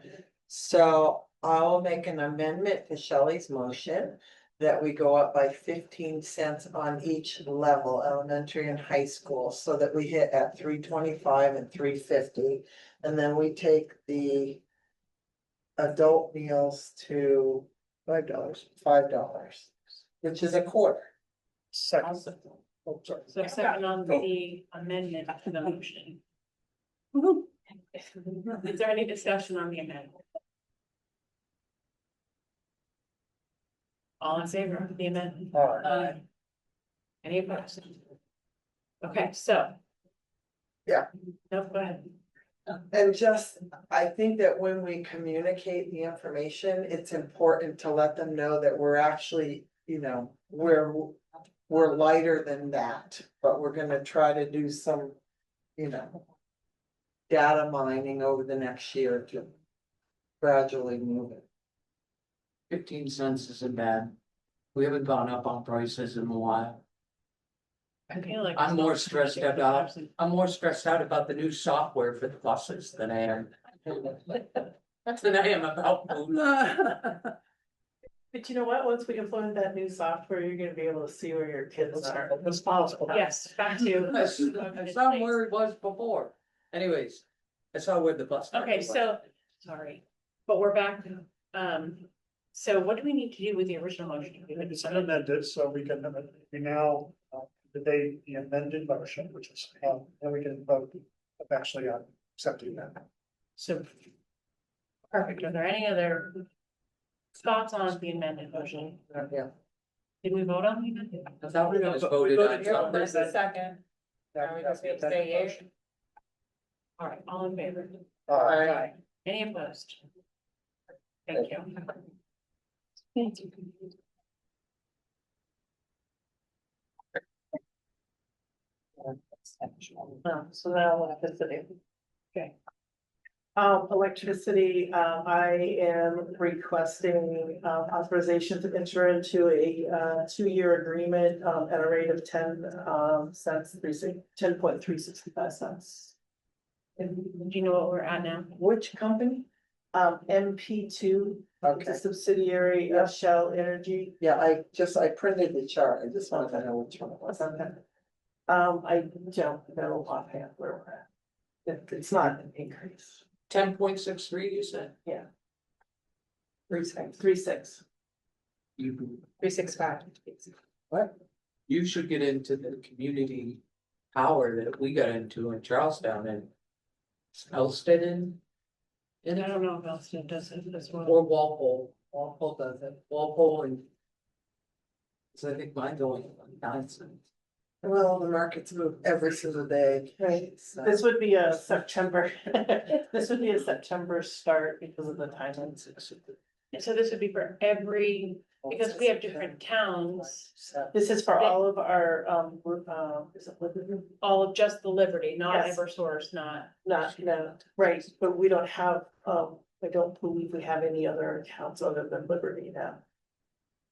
So I'll make an amendment to Shelley's motion that we go up by 15 cents on each level, elementary and high school, so that we hit at 325 and 350. And then we take the adult meals to $5, which is a quarter. Second. Oh, sorry. So second on the amendment to the motion. Is there any discussion on the amendment? All in favor of the amendment? Any opposed? Okay, so. Yeah. No, go ahead. And just, I think that when we communicate the information, it's important to let them know that we're actually, we're lighter than that, but we're gonna try to do some, data mining over the next year to gradually move it. 15 cents isn't bad. We haven't gone up on prices in a while. I feel like. I'm more stressed about the new software for the buses than I am. About food. But you know what, once we implement that new software, you're gonna be able to see where your kids are. It's possible. Yes, back to. I saw where it was before. Anyways, I saw where the bus. Okay, was. so, sorry, but we're back. So what do we need to do with the original motion? It's amended, so we can, we now, debate the amended motion, which is, then we can vote eventually on accepting that. So. Perfect. Are there any other thoughts on the amended motion? Yeah. Did we vote on the amended? I thought we just We voted on voted here. something. There's a second. That- Are we just gonna say yea? All right, all in favor? Aye. Any opposed? Thank you. Thank you. So now electricity. Okay. Electricity, I am requesting authorization to enter into a 2-year agreement at a rate of 10.365 cents. Do you know what we're at now? Which company? MP2, it's Okay, a subsidiary of Shell Energy. yeah, I printed the chart, I just wanted to know which one it was. Okay. I don't know offhand where we're at. It's not an increase. 10.63, you said? 3.6. You, 365. what? You should get into the community power that we got into in Charlestown and Elston And I don't know if Elston does it as well. or Walpole. Walpole does it. Walpole and. So I think mine's only 9 cents. Well, the markets move every single day. Right, So- this would be a September, this would be a September start because of the timing. And so this would be for every, because we have different towns, This is for all of our, is it Liberty? all of just the Liberty, not Yes. Eversource, not. No, right, but we don't have, I don't believe we have any other accounts other than Liberty now.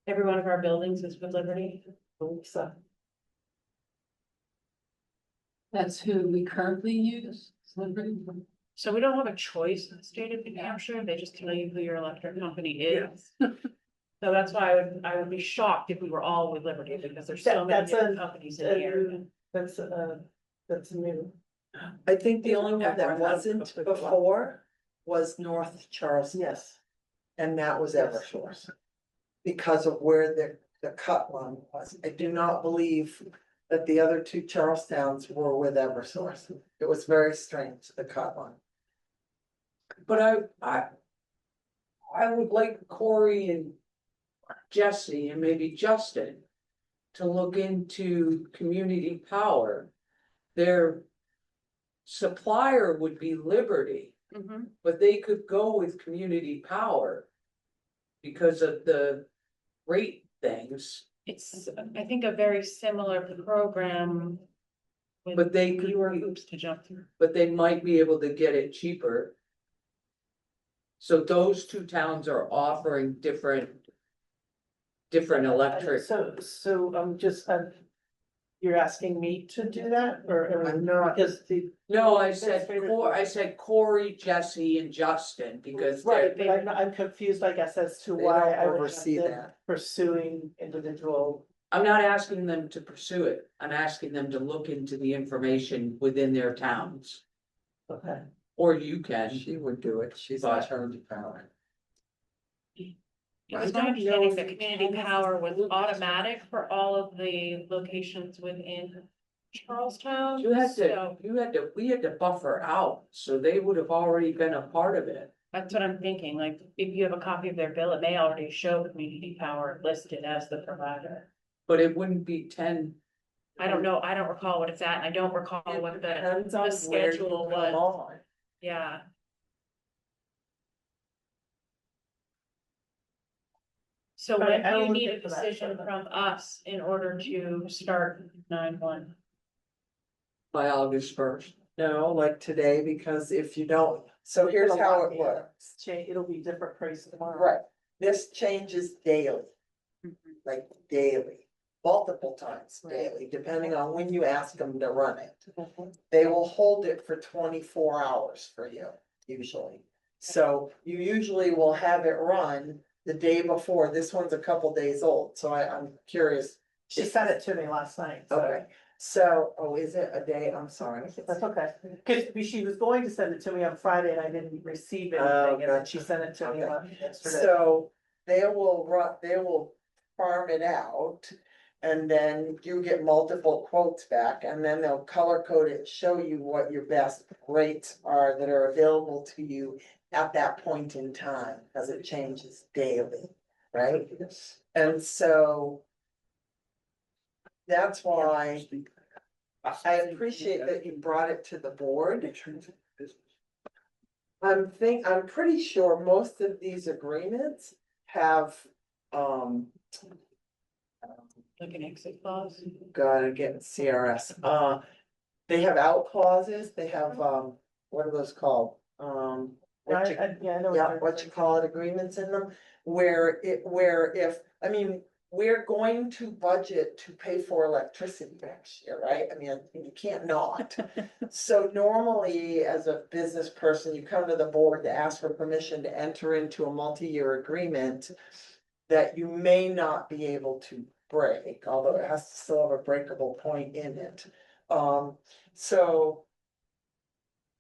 Every one of our buildings is with Liberty. So, That's who we currently use, Liberty. So we don't have a choice in the state of New Hampshire, they just tell you who your electric company is. So that's why I would be shocked if we were all with Liberty, because there's so many That's different companies in the area. that's new. I think the only one that wasn't before was North Charleston, Yes, and that was Eversource. Because of where the cut line was. I do not believe that the other 2 Charlestowns were with Eversource. It was very strange, the cut line. But I would like Corey and Jesse and maybe Justin to look into community power. Their supplier would be Liberty, Mhm. but they could go with community power because of the rate things. It's, I think, a very similar program. With But they could fewer be- hoops to jump through. But they might be able to get it cheaper. So those 2 towns are offering different electric. so I'm just, You're asking me to do that, or? I'm not. Because the. No, I said, Administrator- I said Corey, Jesse and Justin, because Right, they're, but I'm confused, I guess, as to They why don't I would have oversee them that. pursuing individual. I'm not asking them to pursue it. I'm asking them to look into the information within their towns. Okay. Or you can. She would do it, she's in But- charge of power. It was my understanding that community power was automatic for all of the locations within Charlestown. You had So we had to buffer out, so they would have already been a part of it. that's what I'm thinking, like, if you have a copy of their bill, it may already show community power listed as the provider. But it wouldn't be 10. I don't know, I don't recall what it's at, and I don't recall It what the, depends on the where you schedule come was. on. Yeah. So All right, when I do will you look need a into that. decision from us in order to start 9/1? By August 1st. No, like today, because if you don't, so here's It'll how lock it in. works. It'll be different price tomorrow. Right, this changes daily, Mm-hmm. like daily, multiple times Right. daily, depending on when you ask them to run it. Mhm. They will hold it for 24 hours for you, usually. So you usually will have it run the day before. This one's a couple days old, so I'm curious. She sent it to me last night, so. Okay, so, oh, is it a day? I'm sorry. That's okay, cause she was going to send it to me on Friday and I didn't receive anything, and then she gotcha. sent it to me Okay. yesterday. So they will farm it out. And then you get multiple quotes back, and then they'll color code it, show you what your best rates are that are available to you at that point in time, as it changes daily, right? And so that's why I appreciate that you brought it to the board. I'm pretty sure most of these agreements have, Like an exit clause? gotta get CRS, they have out clauses, they have, what are those called? What you- Yeah, I know. yeah, what you call it, agreements in them, where if, I mean, we're going to budget to pay for electricity next year, right? I mean, you can't not. So normally, as a business person, you come to the board to ask for permission to enter into a multi-year agreement that you may not be able to break, although it has to still have a breakable point in it. So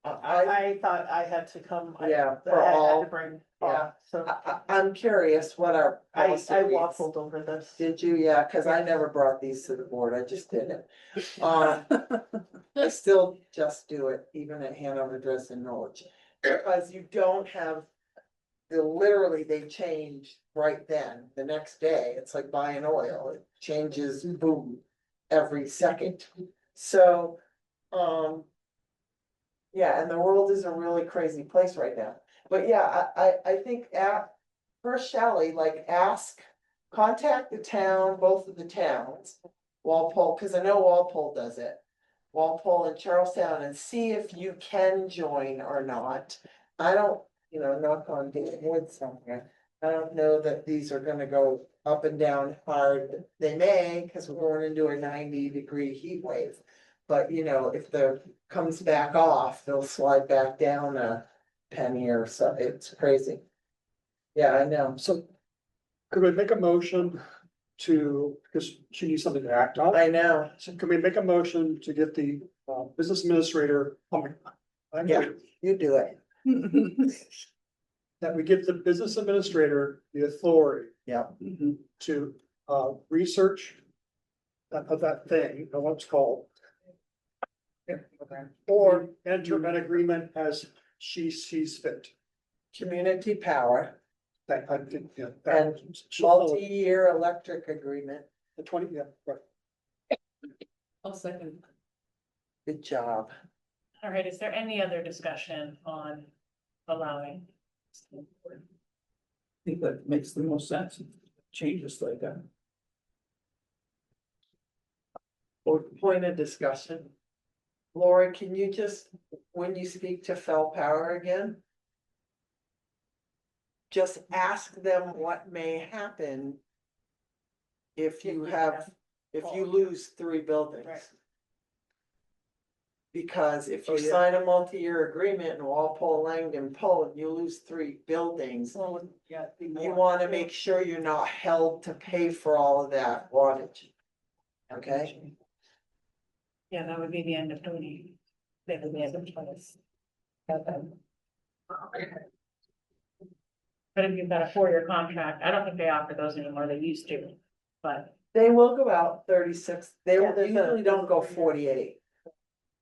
I thought I had to come. Yeah, I for had all- to bring, yeah. so I'm curious what our I policy reads. waffled over this. Did you? Yeah, cause I never brought these to the board, I just did it. I still just do it, even at Hanover Dress and Norwich, because you don't have. Literally, they change right then, the next day, it's like buying oil, it changes, boom, every second. So, yeah, and the world is a really crazy place right now, but yeah, I think first Shelley, like contact the town, both of the towns. Walpole, cause I know Walpole does it, Walpole and Charlestown, and see if you can join or not. I don't, knock on wood somewhere. I don't know that these are gonna go up and down hard. They may, cause we're going into a 90-degree heat wave. But if the comes back off, they'll slide back down a penny or so. It's crazy. Yeah, I know. So could we make a motion to, because she needs something to act on? I know. So can we make a motion to get the business administrator? Yeah. You do it. That we give the business administrator the authority Yeah. to research that thing, I don't know what it's called. Or enter an agreement as she sees fit. Community power That I did, yeah. and multi-year electric agreement. The 20, yeah, right. I'll second. Good job. All right, is there any other discussion on allowing? I think that makes the most sense, changes like that. Or point of discussion. Laura, can you just, when you speak to Fell Power again? Just ask them what may happen. If you have if you lose 3 buildings. Right. Because if you Oh, yeah. sign a multi-year agreement in Walpole, Langdon, Poland, you lose 3 buildings. You wanna make sure you're not held to pay for all of that wattage. Okay? Yeah, that would be the end of 20. That would be the end of 20. But if you've got a 4-year contract, I don't think they offer those anymore, they used to, but. They will go out 36, they Yeah, there's a- usually don't go 48.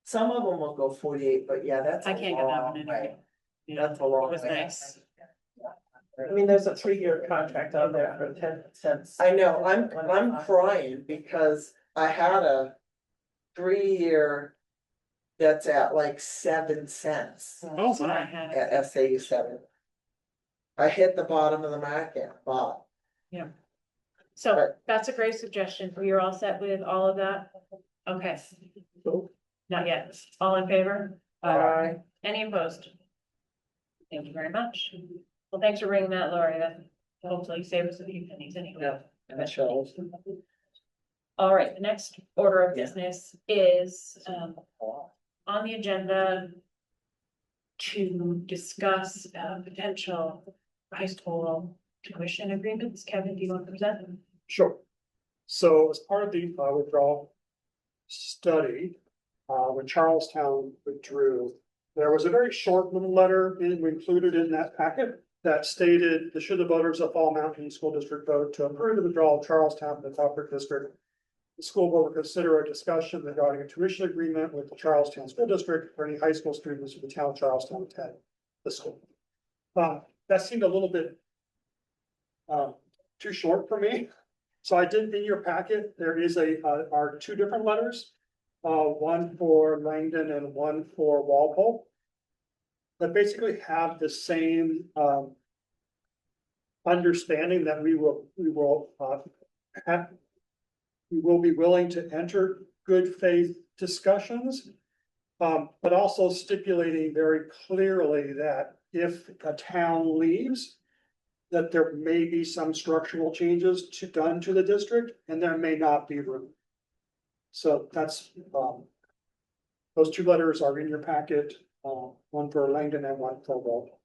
Some of them will go 48, but yeah, that's a I can't get that long one in way. there. Yeah, That's a long it was way. nice. I mean, there's a 3-year contract out there for 10 cents. I know, I'm crying because I had a 3-year that's at like 7 cents Oh, That's what I my. had. at SAU7. I hit the bottom of the market, but So that's a great suggestion. You're all set with all of that? Okay. Not yet. All in favor? Any opposed? Thank you very much. Well, thanks for bringing that, Lori. That hopefully save us a few pennies anyway. eventually. All right, the next order of business is on the agenda to discuss potential high school tuition agreements. Kevin, do you want to present them? Sure. So as part of the withdrawal study, when Charlestown withdrew, there was a very short little letter included in that packet that stated the should the voters of Fall Mountain School District vote to approve the withdrawal of Charlestown from the Topper District, the school board will consider a discussion regarding a tuition agreement with the Charlestown School District for any high school students in the town of Charlestown attend the school. That seemed a little bit too short for me. So I did in your packet, there is are 2 different letters, one for Langdon and one for Walpole. That basically have the same understanding that we will be willing to enter good faith discussions. But also stipulating very clearly that if a town leaves, that there may be some structural changes done to the district, and there may not be room. So that's, those 2 letters are in your packet, one for Langdon and one for Walpole.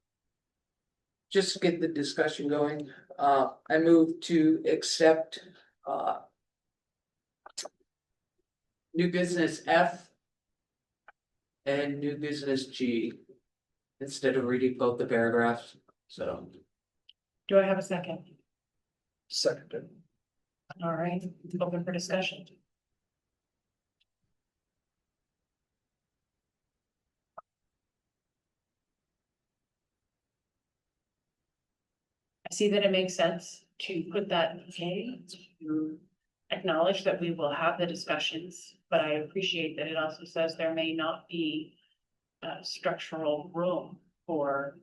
Just to get the discussion going, I move to accept, new business F and new business G instead of reading both the paragraphs, so. Do I have a second? Seconded. All right, open for discussion. I see that it makes sense to put that in, to acknowledge that we will have the discussions, but I appreciate that it also says there may not be structural room for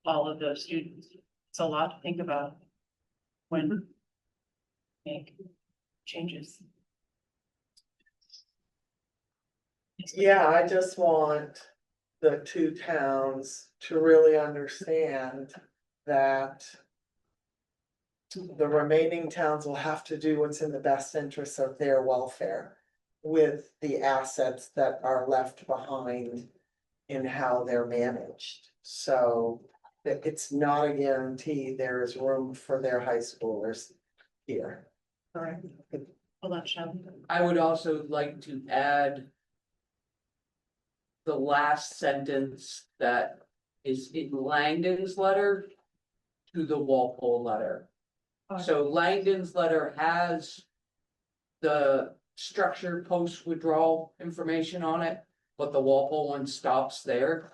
all of those students. It's a lot to think about when make changes. Yeah, I just want the 2 towns to really understand that the remaining towns will have to do what's in the best interest of their welfare with the assets that are left behind in how they're managed. So it's not a guarantee there is room for their high schoolers here. All right. Hold on, Shelby. I would also like to add the last sentence that is in Langdon's letter to the Walpole letter. So Langdon's letter has the structure post withdrawal information on it, but the Walpole one stops there.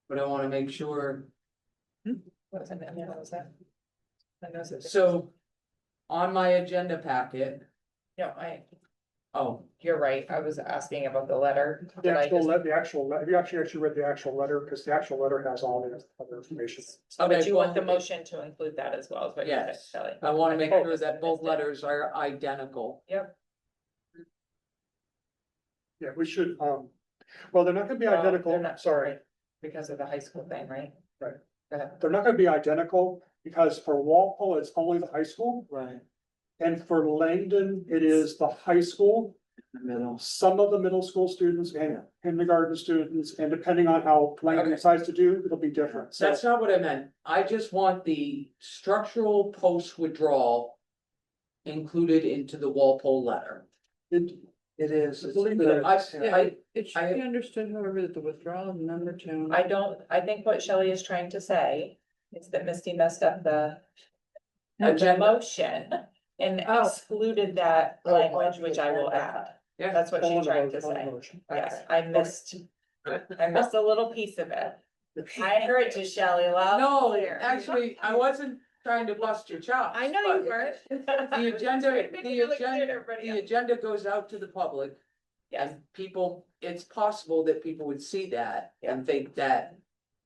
But I want to make sure, What's in there? What was that? I know it's- so on my agenda packet, No, oh, you're right. I was asking about the letter. The Did I actual, just- have you actually read the actual letter? Because the actual letter has all the other information. Oh, but okay, you want the well, motion to include that as well, is what you said, Yes. Shelley. I want to make Oh, sure that both missed it. letters are identical. Yep. Yeah, we should, well, they're not gonna be Well, identical, they're not- sorry. right, because of the high school thing, right? Right. Go ahead. They're not gonna be identical because for Walpole, it's only the high school. Right. And for Langdon, it is the high school, some of the middle school students and kindergarten students, and depending on how Langdon Okay. decides to do, it'll be different. So That's not what I meant. I just want the structural post withdrawal included into the Walpole letter. it, It is. I believe that It should be understood, however, that the withdrawal of number two. I think what Shelley is trying to say is that Misty messed up the Agenda. motion and excluded that Oh, language, which I will add. Yeah. That's what she's trying to on the say. motion. Yes, I missed a little piece of it. I heard you, Shelley, loud and No, clear. actually, I wasn't trying to bust your chops. I know you but weren't. The agenda goes out to the public. Yes, And people, it's possible that people would see that and think that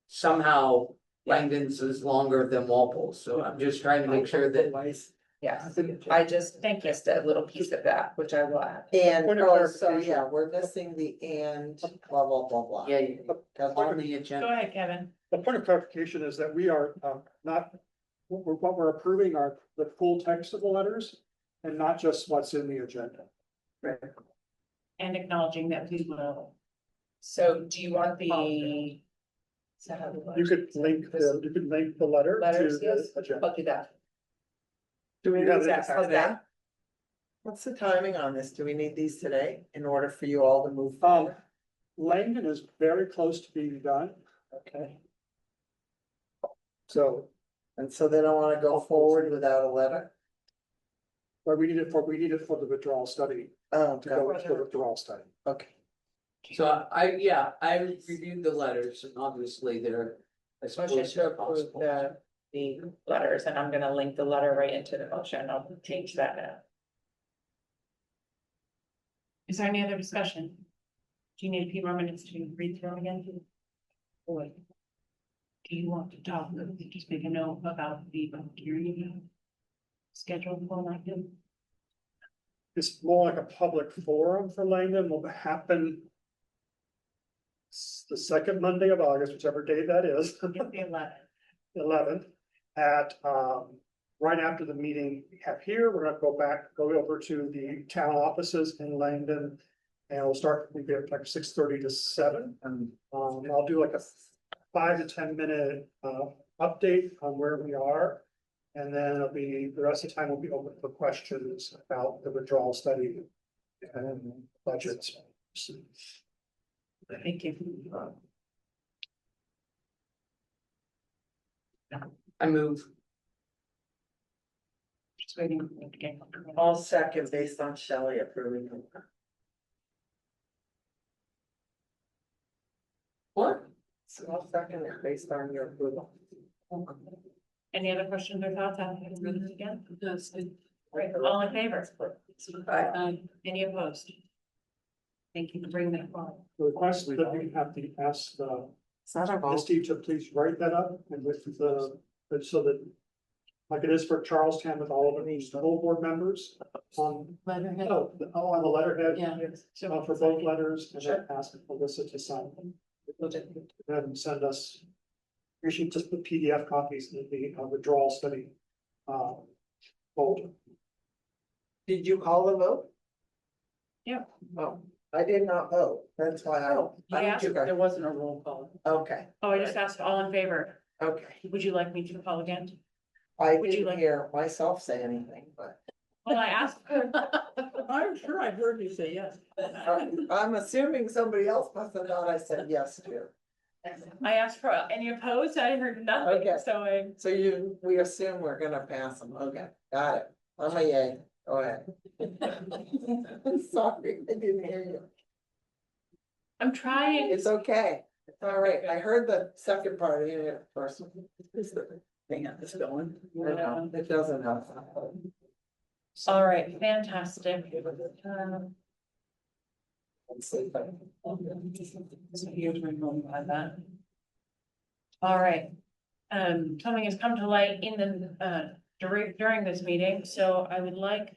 somehow Langdon's is longer than Walpole's, so I'm just trying to make sure that. yes, I just missed a little piece of that, which I will add. And, Point of oh, so clarification. yeah, we're missing the and blah, blah, blah, blah. Yeah, That's on all. the Go agenda. ahead, Kevin. The point of clarification is that we are not, what we're approving are the full text of the letters and not just what's in the agenda. And acknowledging that we will. So do you want the? So how do You could link the letter to Letters, the yes, agenda. I'll do that. Do we You need have these it Yes, how's today? that? What's the timing on this? Do we need these today in order for you all to move forward? Langdon is very close to being done, Okay, so, and so they don't wanna go forward without a letter? but we need it for the withdrawal study, Oh, to go got to the withdrawal study. it. Okay. So I reviewed the letters and obviously they're. as Motion close to as approve possible. the letters, and I'm gonna link the letter right into the motion. I'll change that now. Is there any other discussion? Do you need a few more minutes to read through them again? Or do you want to talk, just make a note about the public hearing schedule for Langdon? It's more like a public forum for Langdon, will happen the second Monday of August, whichever day that is. It's the 11th. 11th, at, right after the meeting we have here, we're gonna go over to the town offices in Langdon. And we'll start, maybe at like 6:30 to 7. I'll do like a 5 to 10 minute, update on where we are. And then it'll be, the rest of the time will be open for questions about the withdrawal study and budgets. Thank you. I move. Just waiting for it to get. All second based on Shelley approving them. What? So I'll second it based on your approval. Any other questions or thoughts? I can read this again. That's good. Right, all in favor? Aye. Any opposed? Thank you for bringing that forward. The request that we have to ask, Is that a vote? Misty to please write that up and with but so that. Like it is for Charlestown with all of the school board members on, Letterhead. on the letterhead. Yeah. For both letters and then ask Melissa to sign them. Then send us. We should just put PDF copies in the withdrawal study. Folder. Did you call the vote? Yeah. Oh, I did not vote. That's why I. Oh, I asked- you guys- There wasn't a roll call. Okay, Oh, I just asked all in favor. okay. Would you like me to call again? I Would you didn't like- hear myself say anything, but Well, I asked. I'm sure I heard you say yes. I'm assuming somebody else must have thought I said yes to. I asked for any opposed. I heard nothing, Okay. so I. So we assume we're gonna pass them. Okay, got it. I'm a yay. Go ahead. Sorry, I didn't hear you. I'm trying. It's okay. It's all right. I heard the second part, I didn't hear the first one. Hang on, it's going. I know, it doesn't help. All right, fantastic. Let's see if I- So here's where we'll add that. All right. Something has come to light in the, during this meeting, so I would like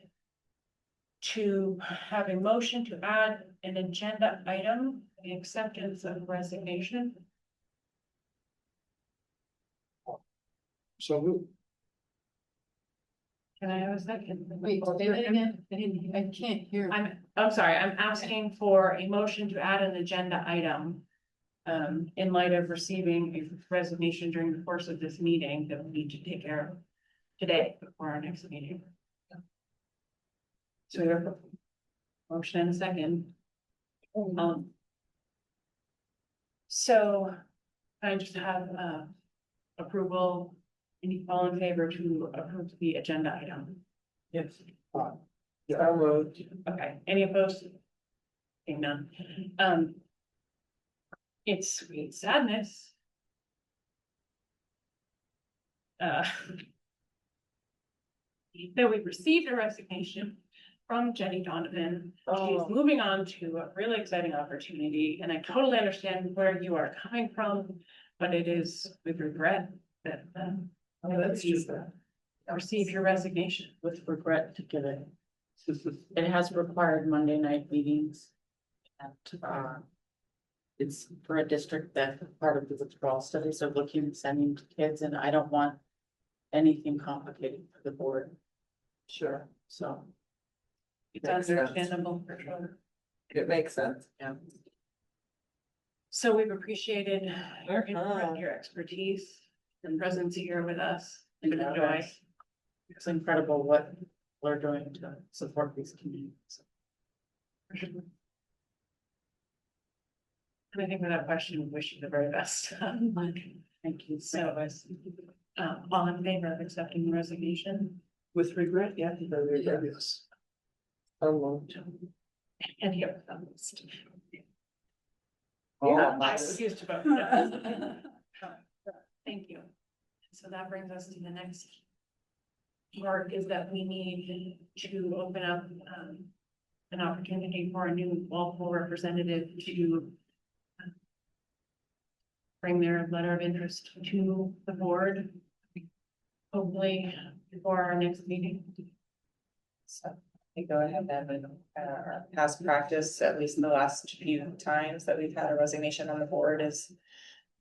to have a motion to add an agenda item, the acceptance of resignation. So moved. Can I have a second? Wait, say that again, I can't hear. I'm sorry, I'm asking for a motion to add an agenda item. In light of receiving a resignation during the course of this meeting that we need to take care of today before our next meeting. So we have a motion and a second. So I just have approval. Any all in favor to approve the agenda item? Yes. Yeah. So moved. Okay, any opposed? Okay, none. It's sweet sadness. That we received a resignation from Jenny Donovan. She's Oh. moving on to a really exciting opportunity, and I totally understand where you are coming from, but it is with regret that That's you just that. receive your resignation. With regret to get it. It has required Monday night meetings. And, it's for a district that part of the withdrawal studies are looking at sending to kids, and I don't want anything complicated for the board, Sure, so. It's Makes sense. understandable for sure. it makes sense. Yeah. So we've appreciated your input, Uh-huh. your expertise and presence here with us. And enjoy. It's incredible what we're doing to support these communities. And I think without question, we wish you the very best. Thank you. So, all in favor of accepting the resignation With regret, yeah. Yes. So moved. and here. opposed? Oh, I refuse to vote. Thank you. So that brings us to the next part is that we need to open up, an opportunity for a new Walpole representative to bring their letter of interest to the board, hopefully before our next meeting. So we go ahead and past practice, at least in the last few times that we've had a resignation on the board, is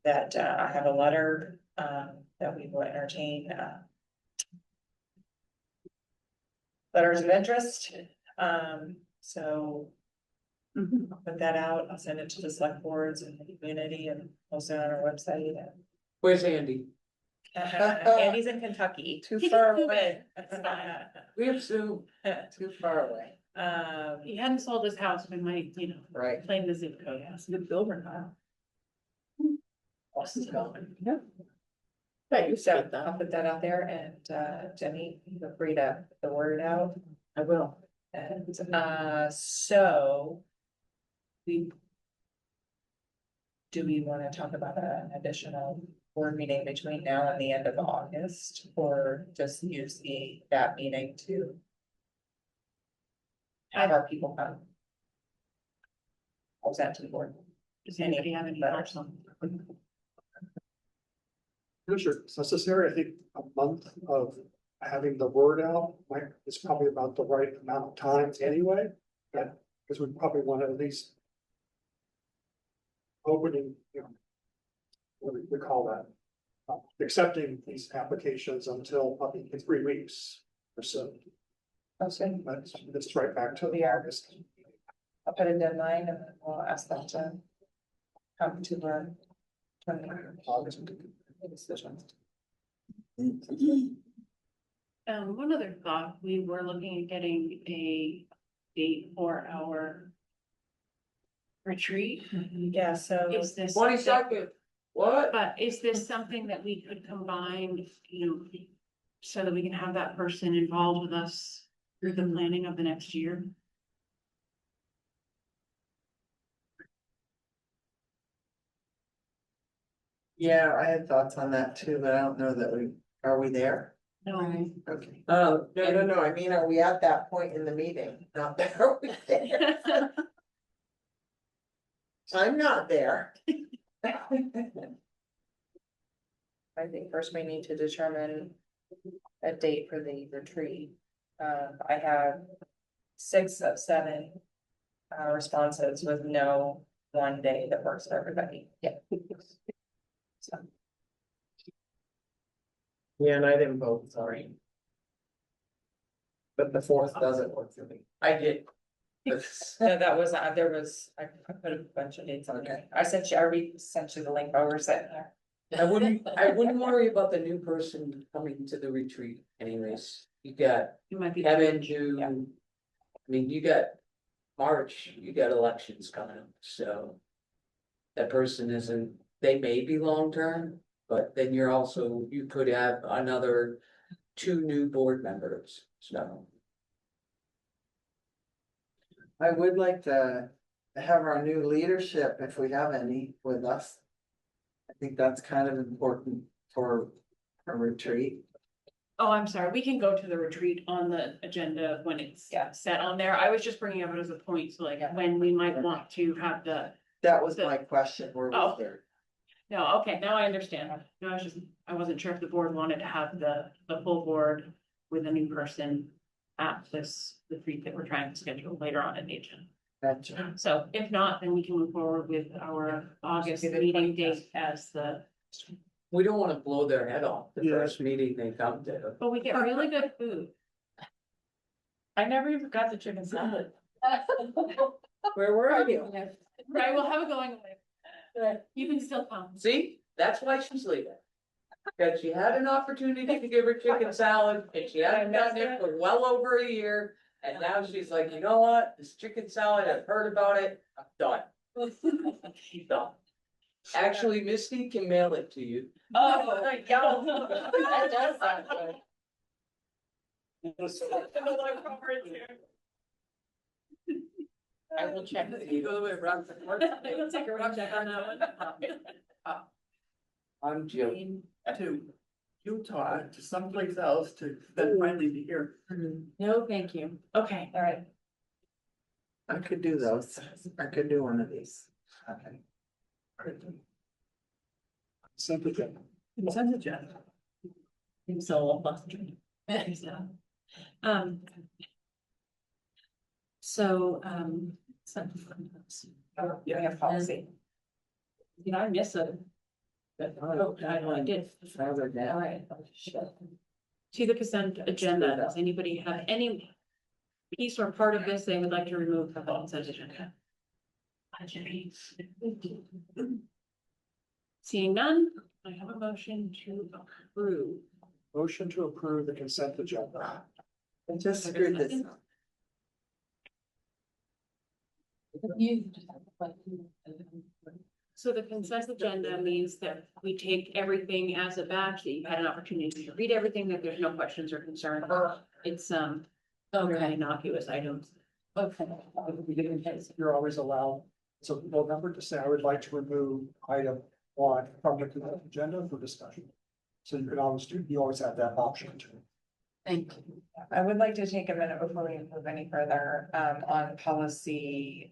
that I have a letter that we will entertain. Letters of interest. So I'll put that out. I'll send it to the select boards and the community and post it on our website. Where's Andy? Andy's in Kentucky. Too far away. We have Sue. Too far away. He hadn't sold his house, we might, Right. claim the zip code. It's a good builder now. Austin's going. Yeah. Right, so I'll put that out there and Jenny, feel free to put the word out. I will. And so. Do we want to talk about an additional board meeting between now and the end of August, or just use that meeting to? Have our people come. Present to the board. Does anybody have any thoughts on? No, sure, it's necessary. I think a month of having the word out is probably about the right amount of time anyway. Because we probably want to at least. Opening, what do we call that? Accepting these applications until probably 3 weeks or so. Okay, That's right back to the August. I'll put a deadline and we'll ask them to come to our. August. One other thought, we were looking at getting a date for our retreat. Yeah, so. Is this? 22nd. What? But is this something that we could combine, so that we can have that person involved with us through the planning of the next year? Yeah, I had thoughts on that too, but I don't know that are we there? No, Okay. No, I mean, are we at that point in the meeting? Not that, are we there? I'm not there. I think first we need to determine a date for the retreat. I have 6 of 7 responses with no one day that works for everybody. Yeah. So, Yeah, and I didn't vote, sorry. But the fourth doesn't work for me. I get. this. No, that was, I put a bunch of dates on there. I already sent you the link over sitting there. I wouldn't worry about the new person coming to the retreat anyways. You got It might be. Kevin, June. I mean, you got March, you got elections coming up, so. That person isn't, they may be long-term, but then you could have another 2 new board members, so. I would like to have our new leadership, if we have any, with us. I think that's kind of important for a retreat. Oh, I'm sorry, we can go to the retreat on the agenda when it's set on there. I was just bringing up it as a point, so like when we might want to have the. That was my question, where was Oh. there? No, okay, now I understand. No, I wasn't sure if the board wanted to have the full board with a new person at this retreat that we're trying to schedule later on in the agenda. Gotcha. So if not, then we can move forward with our August meeting date as the, We don't wanna blow their head off the Yeah. first meeting they come to. but we get really good food. I never even got the chicken salad. Where were you? Right, we'll have it going away. You can still come. See, that's why she's leaving. Cause she had an opportunity to give her chicken salad and she hadn't done it for well over a year. And now she's like, you know what, this chicken salad, I've heard about it, I'm done. She's done. Actually, Misty can mail it to you. Oh, my God. That does sound good. I will check with You you. go the way around. We'll take a round check on that one. I'm joking. To Utah, to someplace else to then finally be here. No, thank you. Okay. All right. I could do those. I could do one of these. Okay. Consent agenda. Consent agenda. So, You have policy. Did I miss a? Oh, I did. All right. To the consent agenda, does anybody have any piece or part of this they would like to remove from the consent agenda? Seeing none, I have a motion to approve. Motion to approve the consent agenda. I just screwed this up. So the consent agenda means that we take everything as a batch, that you've had an opportunity to read everything, that there's no questions or concerns. It's very innocuous items. okay. You're always allowed, so a member to say, I would like to remove item 1 from the consent agenda for discussion. So you can always you always have that option too. Thank you. I would like to take a minute before we move any further, on policy,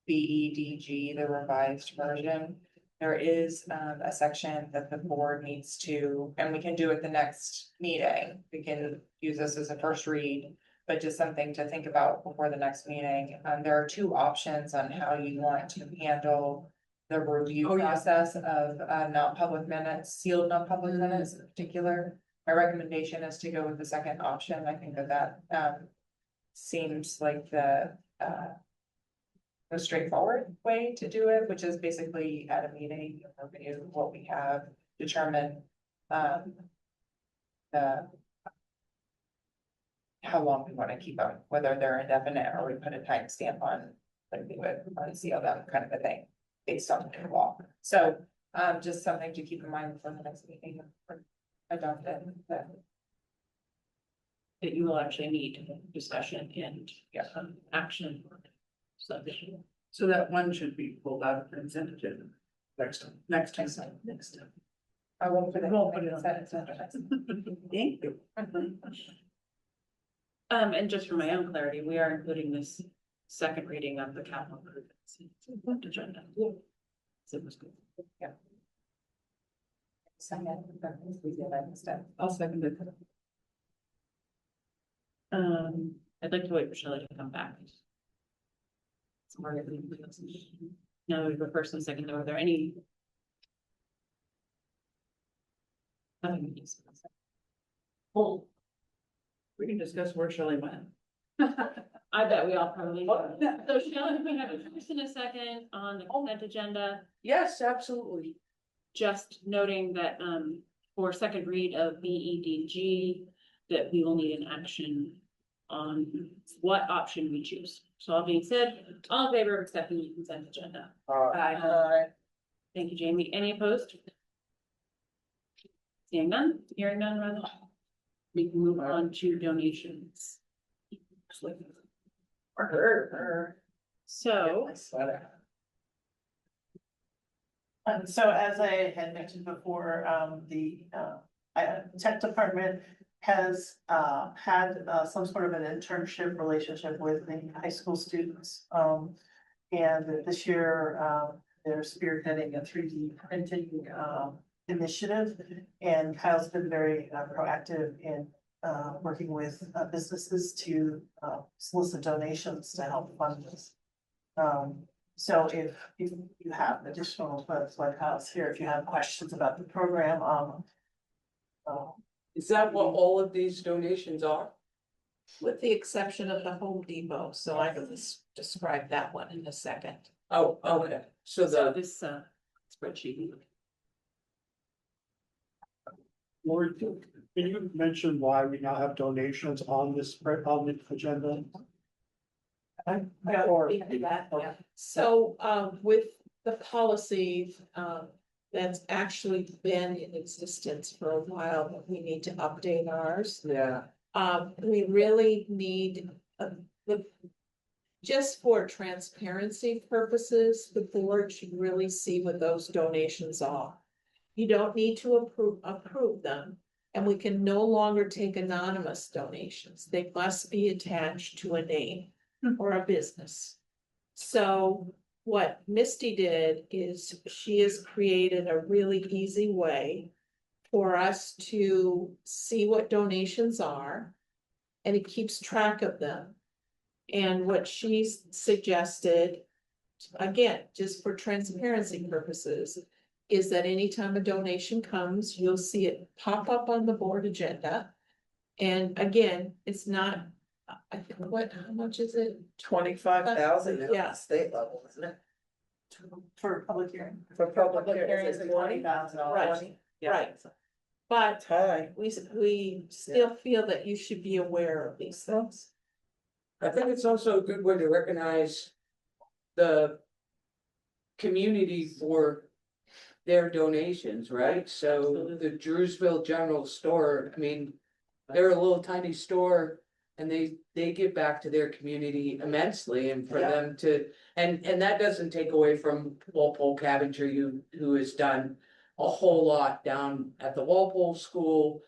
BEDG, the revised version. There is, a section that the board needs to, and we can do it the next meeting. We can use this as a first read, but just something to think about before the next meeting. There are 2 options on how you want to handle the review process of, non-public minutes, sealed non-public minutes in particular. My recommendation is to go with the second option. I think that seems like the straightforward way to do it, which is basically at a meeting, review what we have, determine how long we want to keep them, whether they're indefinite or we put a timestamp on, like we would unseal them, kind of a thing, based on the law. So just something to keep in mind before the next meeting. Adopted that. That you will actually need discussion and action. So that one should be pulled out of the consent agenda Next time. next time. Next time. I won't put it. Won't put it on. Thank you. And just for my own clarity, we are including this second reading of the capital improvements agenda. So it was good. I'll second it. I'd like to wait for Shelley to come back. No, the first and second, are there any? Nothing. We can discuss where Shelley went. I bet we all probably. will. So Shelley, we have a first and a second on the consent agenda. Yes, absolutely. Just noting that, for second read of BEDG, that we will need an action on what option we choose. So all being said, all in favor of accepting the consent agenda? Thank you, Jamie. Any opposed? Seeing none, hearing none, rather. We can move on to donations. So, So as I had mentioned before, the tech department has had some sort of an internship relationship with the high school students. And this year, they're spearheading a 3D printing initiative. And Kyle's been very proactive in working with businesses to solicit donations to help fund this. So if you have additional, like Kyle's here, if you have questions about the program, Is that what all of these donations are? With the exception of the Home Depot, so I can describe that one in a second. Oh, okay, so so the, this spreadsheet. Lori, can you mention why we now have donations on this spread, on the agenda? Or- So, with the policy, that's actually been in existence for a while, but we need to update ours. yeah, We really need, just for transparency purposes, the board should really see what those donations are. You don't need to approve them, and we can no longer take anonymous donations. They must be attached to a name or a business. So what Misty did is she has created a really easy way for us to see what donations are, and it keeps track of them. And what she's suggested, again, just for transparency purposes, is that anytime a donation comes, you'll see it pop up on the board agenda. And again, it's not, I think, how much is it? 25,000 at Yeah. the state level, isn't it? for public hearing. For public Public hearing, hearings is are it 20,000 Right. Right. But Hi. we still feel that you should be aware of these things. I think it's also a good way to recognize the community for their donations, right? So the Drewsville General Store, I mean, they're a little tiny store and they give back to their community immensely, and for Yeah. them to, and that doesn't take away from Walpole Cavender, who has done a whole lot down at the Walpole School.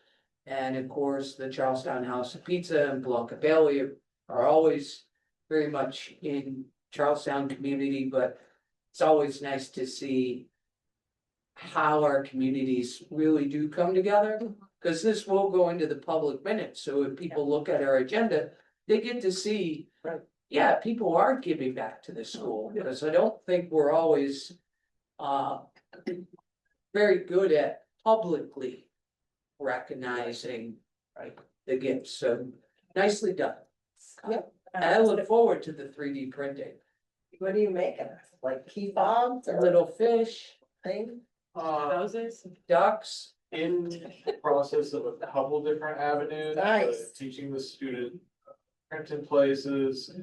And of course, the Charlestown House of Pizza and Blanca Bailey are always very much in Charlestown community, but it's always nice to see how our communities really do come together, because this will go into the public minutes, so if people look at our agenda, they get to see. Right. Yeah, people are giving back to the school, because I don't think we're always very good at publicly recognizing, right, the gifts, so nicely done. Yep. And I look forward to the 3D printing, What are you making? Like key fobs or little fish, thing? Houses. ducks. In the process of a couple different avenues. Nice. Teaching the student printed places,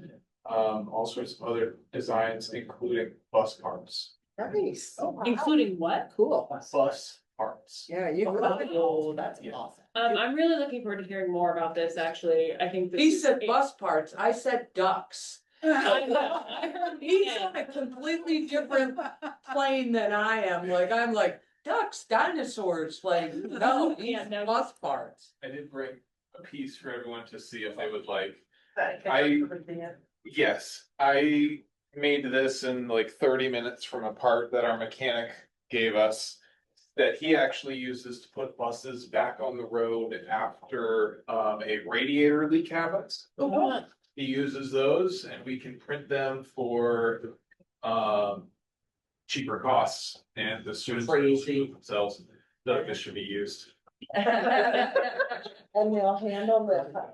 all sorts of other designs, including bus parts. Nice. Including what? Cool. Bus parts. Yeah, you. Oh, that's Yeah. awesome. I'm really looking forward to hearing more about this, actually. I think this He is said a- bus parts, I said ducks. I know, I heard He's it. on a completely different plane than I am, like, I'm like, ducks, dinosaurs, like, no, he's Yeah, no. bus parts. I did bring a piece for everyone to see if they would like. I. Yes, I made this in like 30 minutes from a part that our mechanic gave us. That he actually uses to put buses back on the road after a radiator leak happens. Oh. He uses those and we can print them for cheaper costs, and the students will Crazy. themselves, that this should be used. And they'll handle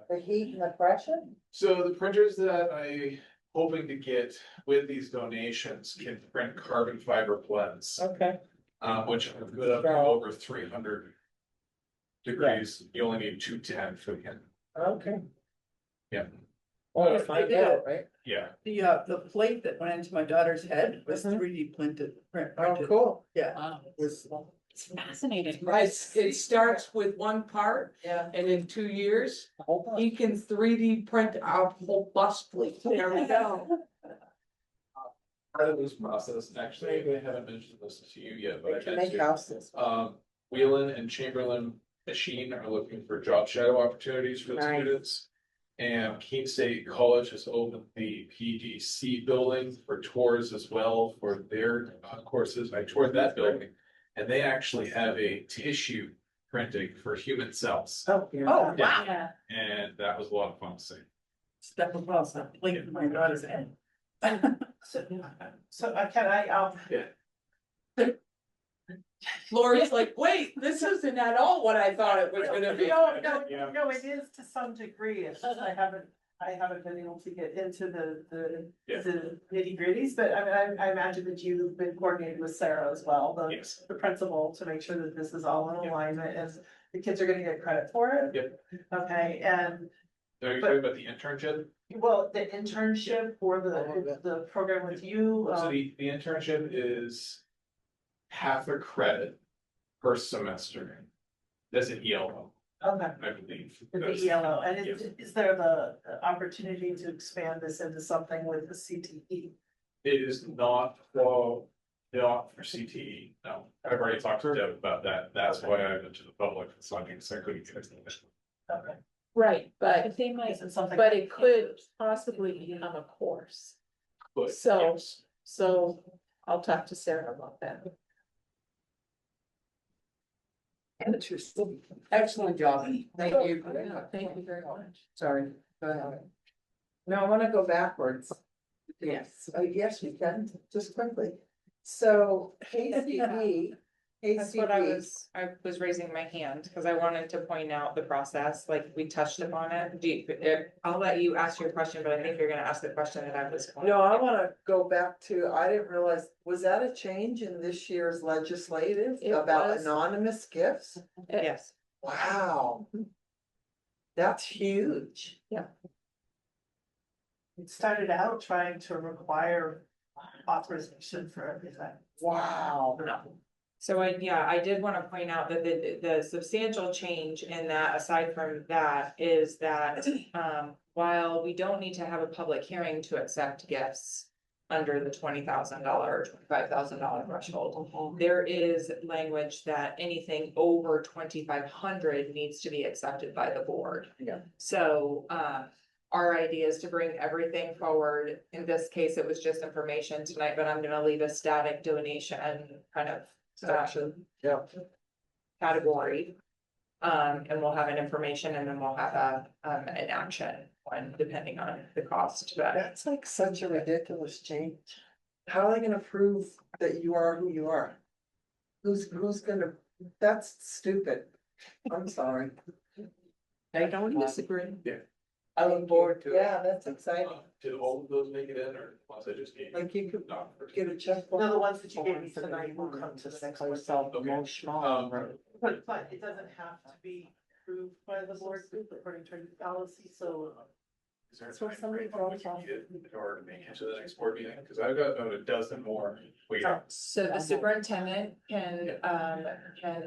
the heat and the pressure? So the printers that I hoping to get with these donations can print carbon fiber blends, Okay. which are good up to over 300 degrees. You only need 210 for the end. Okay. Yeah. Well, find out, right? Yeah. The plate that went into my daughter's head was Mhm. 3D printed. Oh, cool. Yeah. Wow. Was, It's fascinating. It starts with one part, Yeah. and in 2 years, he can 3D print a whole bus fleet. There we go. Part of this process, actually, I haven't mentioned this to you yet, but I To meant make to. houses. Wheeling and Chamberlain Machine are looking for job shadow opportunities for the Nice. students. And Keene State College has opened the PDC building for tours as well for their courses. I toured that building. And they actually have a tissue printing for human cells. oh, Yeah. wow. Yeah. And that was a lot of fun to see. Step across that plate in my daughter's head. So can I, Lori's like, wait, this isn't at all what I thought it was gonna be. No, Yeah. no, it is to some degree, it's just I haven't been able to get into Yeah. the nitty gritties, but I mean, I imagine that you've been coordinating with Sarah as well, Yes. the principal, to make sure that this is all in Yeah. alignment, and the kids are gonna get credit for it. Yep. Okay, and, Are you talking about the internship? well, the internship or the program with you, So the internship is half a credit per semester. That's an ELO, okay. I believe. The That's- ELO, and yes. is there the opportunity to expand this into something with the CTE? It is not for CTE, no. I've already talked to Deb about that. That's why I went to the public. It's not because I couldn't get it. Okay. Right, but, But they might, Is it something? but it could possibly become a course. But So- yes. So I'll talk to Sarah about that. Interesting. Excellent job. Thank you. Thank you very much. Sorry. Go ahead. No, I wanna go backwards. Yes. Yes, we can, just quickly. So KCB, That's what I was raising my hand, because I wanted to point out the process, like we touched upon it. I'll let you ask your question, but I think you're gonna ask the question that I was. No, I wanna go back to, I didn't realize, was that a change in this year's legislative It about was. anonymous gifts? Yes. Wow. That's huge. Yeah. It started out trying to require authorization for everything. Wow. So I did want to point out that the substantial change in that, aside from that, is that, while we don't need to have a public hearing to accept gifts under the $20,000 or $25,000 threshold, there is language that anything over 2,500 needs to be accepted by the board. Yeah. So, our idea is to bring everything forward. In this case, it was just information tonight, but I'm gonna leave a static donation kind of Section, yeah. category. And we'll have an information and then we'll have an action one depending on the cost, but That's like such a ridiculous change. How are they gonna prove that you are who you are? Who's gonna, that's stupid. I'm sorry. I don't disagree. I look forward to it. Yeah, that's exciting. Did all of those make it in or ones I just gave? Like you could No. get a check. No, the ones that you gave me tonight will come to the next one. But it doesn't have to be approved by the board according to policy, so. Is there a So time somebody frame on when drops you get in order to make it to the next board meeting? Cause I've got about a dozen more waiting. so the superintendent can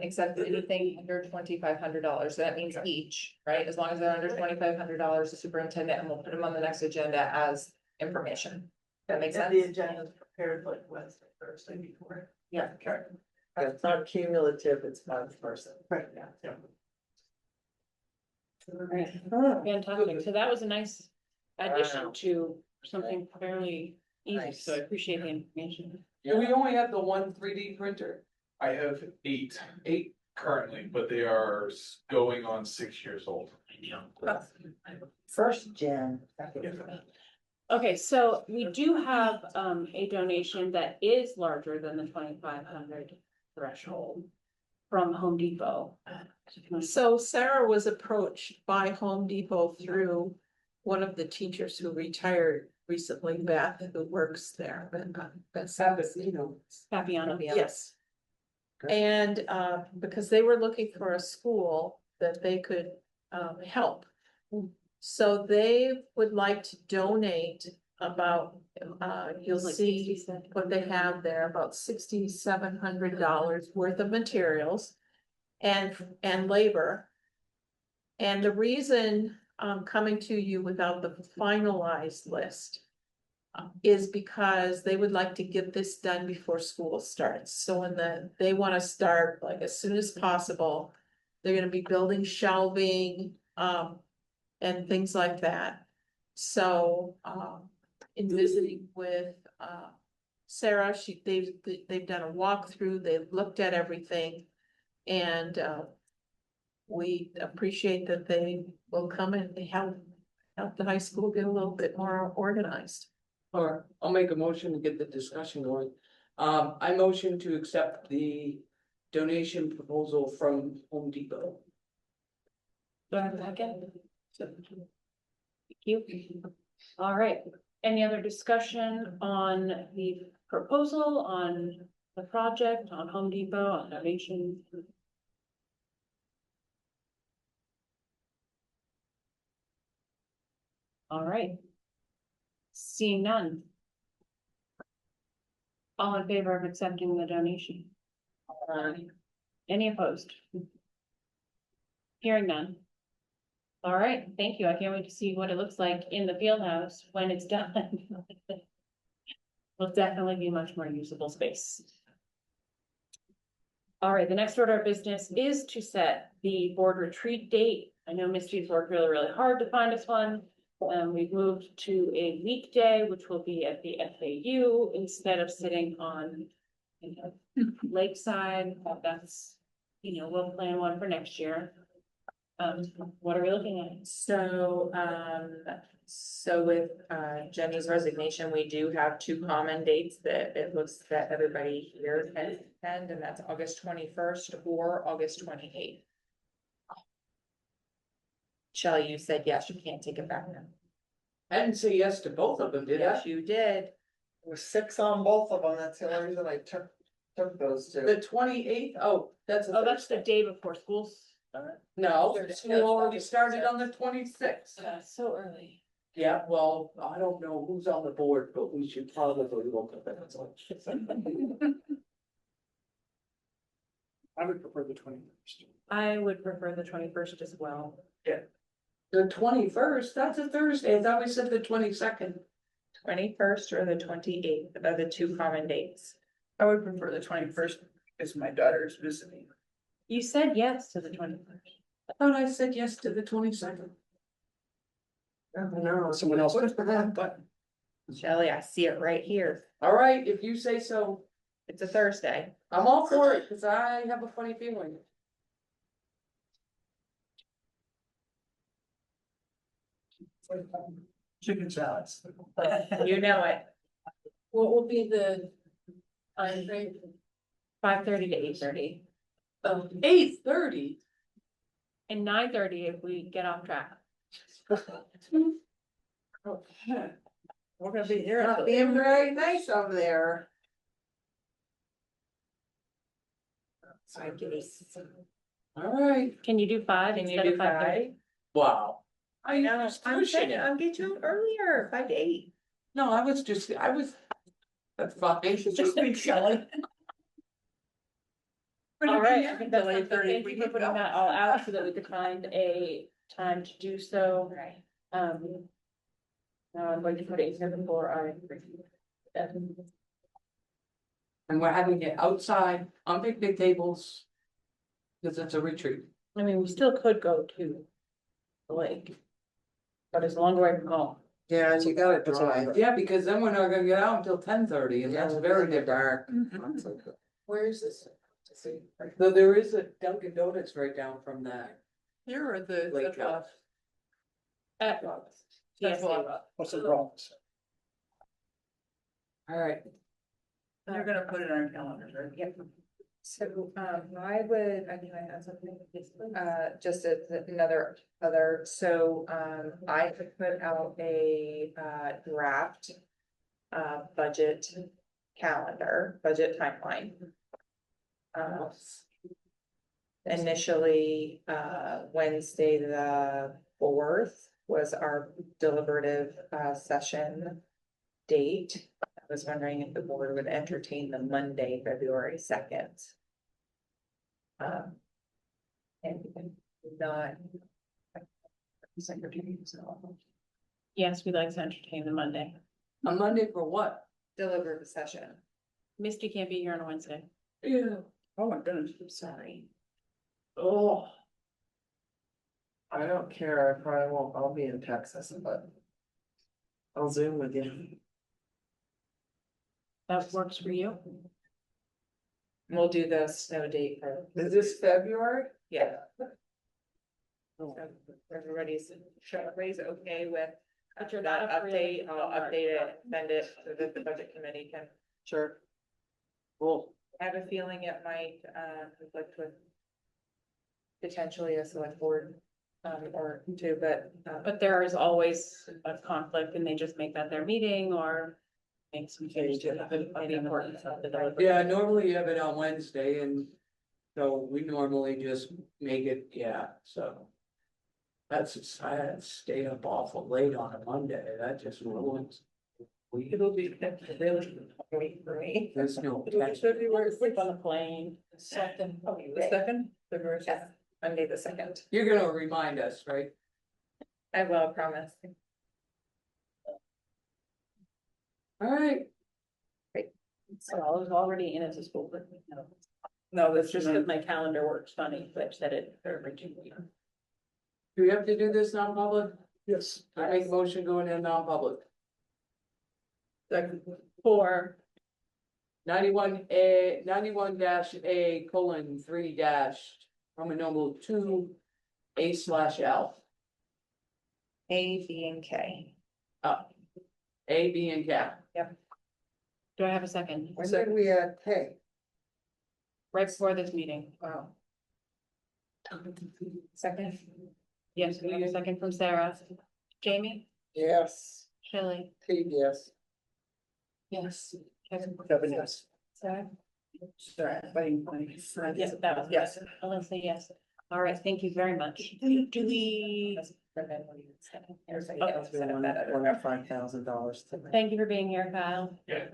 accept anything under $2,500. That means each, right? As long as they're under $2,500, the superintendent, and we'll put them on the next agenda as information. That makes And sense? the agenda is prepared like Wednesday, Thursday before. Yeah. It's not cumulative, it's by person. Right, yeah. fantastic. So that was a nice addition Wow. to something fairly easy, so I appreciate the information. And we only have the one 3D printer. I have eight currently, but they are going on 6 years old. First gen. Okay, so we do have a donation that is larger than the 2,500 threshold from Home Depot. So Sarah was approached by Home Depot through one of the teachers who retired recently, Beth, who works there. Beth, Fabiana. yes. And because they were looking for a school that they could help. So they would like to donate about, you'll Like see 67. what they have there, about $6,700 worth of materials and labor. And the reason I'm coming to you without the finalized list is because they would like to get this done before school starts. So they want to start like as soon as possible. They're gonna be building shelving, and things like that. So, in visiting with, Sarah, they've done a walkthrough, they've looked at everything. And, we appreciate that they will come and help the high school get a little bit more organized. Or I'll make a motion to get the discussion going. I motion to accept the donation proposal from Home Depot. Do I have a second? Thank you. All right, any other discussion on the proposal, on the project, on Home Depot, on donation? All right. Seeing none. All in favor of accepting the donation? Any opposed? Hearing none. All right, thank you. I can't wait to see what it looks like in the field house when it's done. Will definitely be much more usable space. All right, the next order of business is to set the board retreat date. I know Misty's worked really, really hard to find us one. We've moved to a weekday, which will be at the FAU instead of sitting on, Lakeside. That's, we'll plan one for next year. What are we looking at? So, with Jenny's resignation, we do have two common dates that it looks that everybody here can attend, and that's August 21st or August 28th. Shelley, you said yes, you can't take it back now. I didn't say yes to both of them, did I? Yes, you did. There was 6 on both of them, that's the only reason I took those two. The 28th. Oh, that's. a That's the Thursday. day before school's start. No, school already started on the 26th. So early. Yeah, well, I don't know who's on the board, but we should probably look at that. I would prefer the 21st. I would prefer the 21st as well. The 21st, that's a Thursday. I thought we said the 22nd. 21st or the 28th are the two common dates. I would prefer the 21st because my daughter's visiting. You said yes to the 21st. I thought I said yes to the 22nd. No, Someone else. but Shelley, I see it right here. All right, if you say so, It's a Thursday. I'm all for it, because I have a funny feeling. Chicken salads. You know it. What will be the time frame? 5:30 to 8:30 8:30. and 9:30 if we get off track. we're gonna be here. Not being very nice over there. I guess. All right, Can you do 5 Can you instead do of 5:30? 5? wow. I know, was I'm pushing saying, it. I'll get you earlier, 5 to 8. No, I was, that's fine. Just be Shelley. All right, I think that's Till something. 8:30, Thank we you for can putting go. that all out so that we could find a time to do so. Right. Now I'm going to put it here before I. And we're having it outside on picnic tables. Because it's a retreat. I mean, we still could go to the lake. But it's a long way from home. Yeah, and you gotta drive. Yeah, because then we're not gonna get out until 10:30 and that's very dark. Where is this? Though there is a Dunkin' Donuts right down from that. Here are the. Lake House. At. Yes, What's the problem? All right, You're gonna put it on our calendars, right? Yep. So, I knew I had something, just another, so, I could put out a, draft. Budget calendar, budget timeline. Initially, Wednesday, the 4th was our deliberative, session date. I was wondering if the board would entertain the Monday, February 2nd. And not. Yes, we'd like to entertain the Monday. On Monday for what? Deliberative session. Misty can't be here on a Wednesday. Yeah. Oh my goodness, I'm sorry. Oh. I don't care, I probably won't, I'll be in Texas, but. I'll Zoom with you. That works for you? We'll do the snow date for, Is this February? yeah. So everybody's okay with But you're that not free update, on I'll March. update it, send it so that the budget committee can. Sure. Cool. I have a feeling it might, conflict with potentially a select board, or two, But there is always a conflict and they just make that their meeting or make some change to the importance of the deliberative. Yeah, normally you have it on Wednesday and so we normally just make it, yeah, so. That's, I had to stay up awful late on a Monday, that just ruins. it'll be really great for me. There's no. Sleep on the plane. Second. The second? February 2nd, Monday the 2nd. You're gonna remind us, right? I will, promise. All right, So I was already in as a school. board. No, that's just because my calendar works funny, but I've said it for every 2 weeks. do we have to do this non-public? Yes. I make a motion going in non-public. For 91A:3 Roman numeral 2 A/L. A, B, and K. A, B, and K. Do I have a second? When did we add K? Right before this meeting. Wow. Second? Yes, we have a second from Sarah. Jamie, Yes. Shelley, Steve, yes. yes. Kevin, yes. Sarah? Sorry, Yes, that was, yes. Alyssa, yes. All right, thank you very much. Do we? $5,000. Thank you for being here, Kyle. Yeah.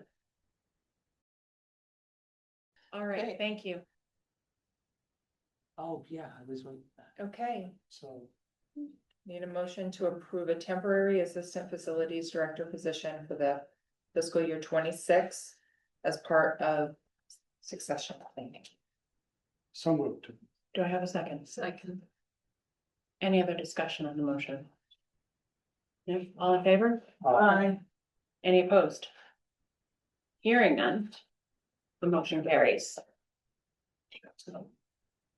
All right, Okay. thank you. Oh, yeah, I was wondering. Okay, So need a motion to approve a temporary assistant facilities director position for the fiscal year 26 as part of succession planning. so moved. Do I have a second? Second. Any other discussion on the motion? No, all in favor? Aye. Any opposed? Hearing none. The motion carries.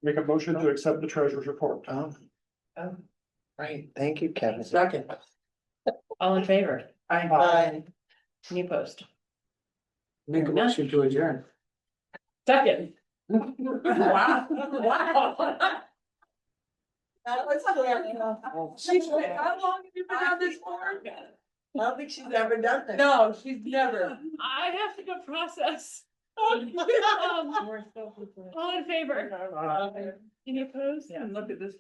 Make a motion to accept the treasurer's report. Oh. Right, thank you, Kevin. Second. All in favor? Aye. Any opposed? Make a motion to adjourn. Second. Wow. Wow. That was How long have you been on this board? I don't think she's ever done that. No, she's never. I have to go process. All in favor? Any opposed? And look at this.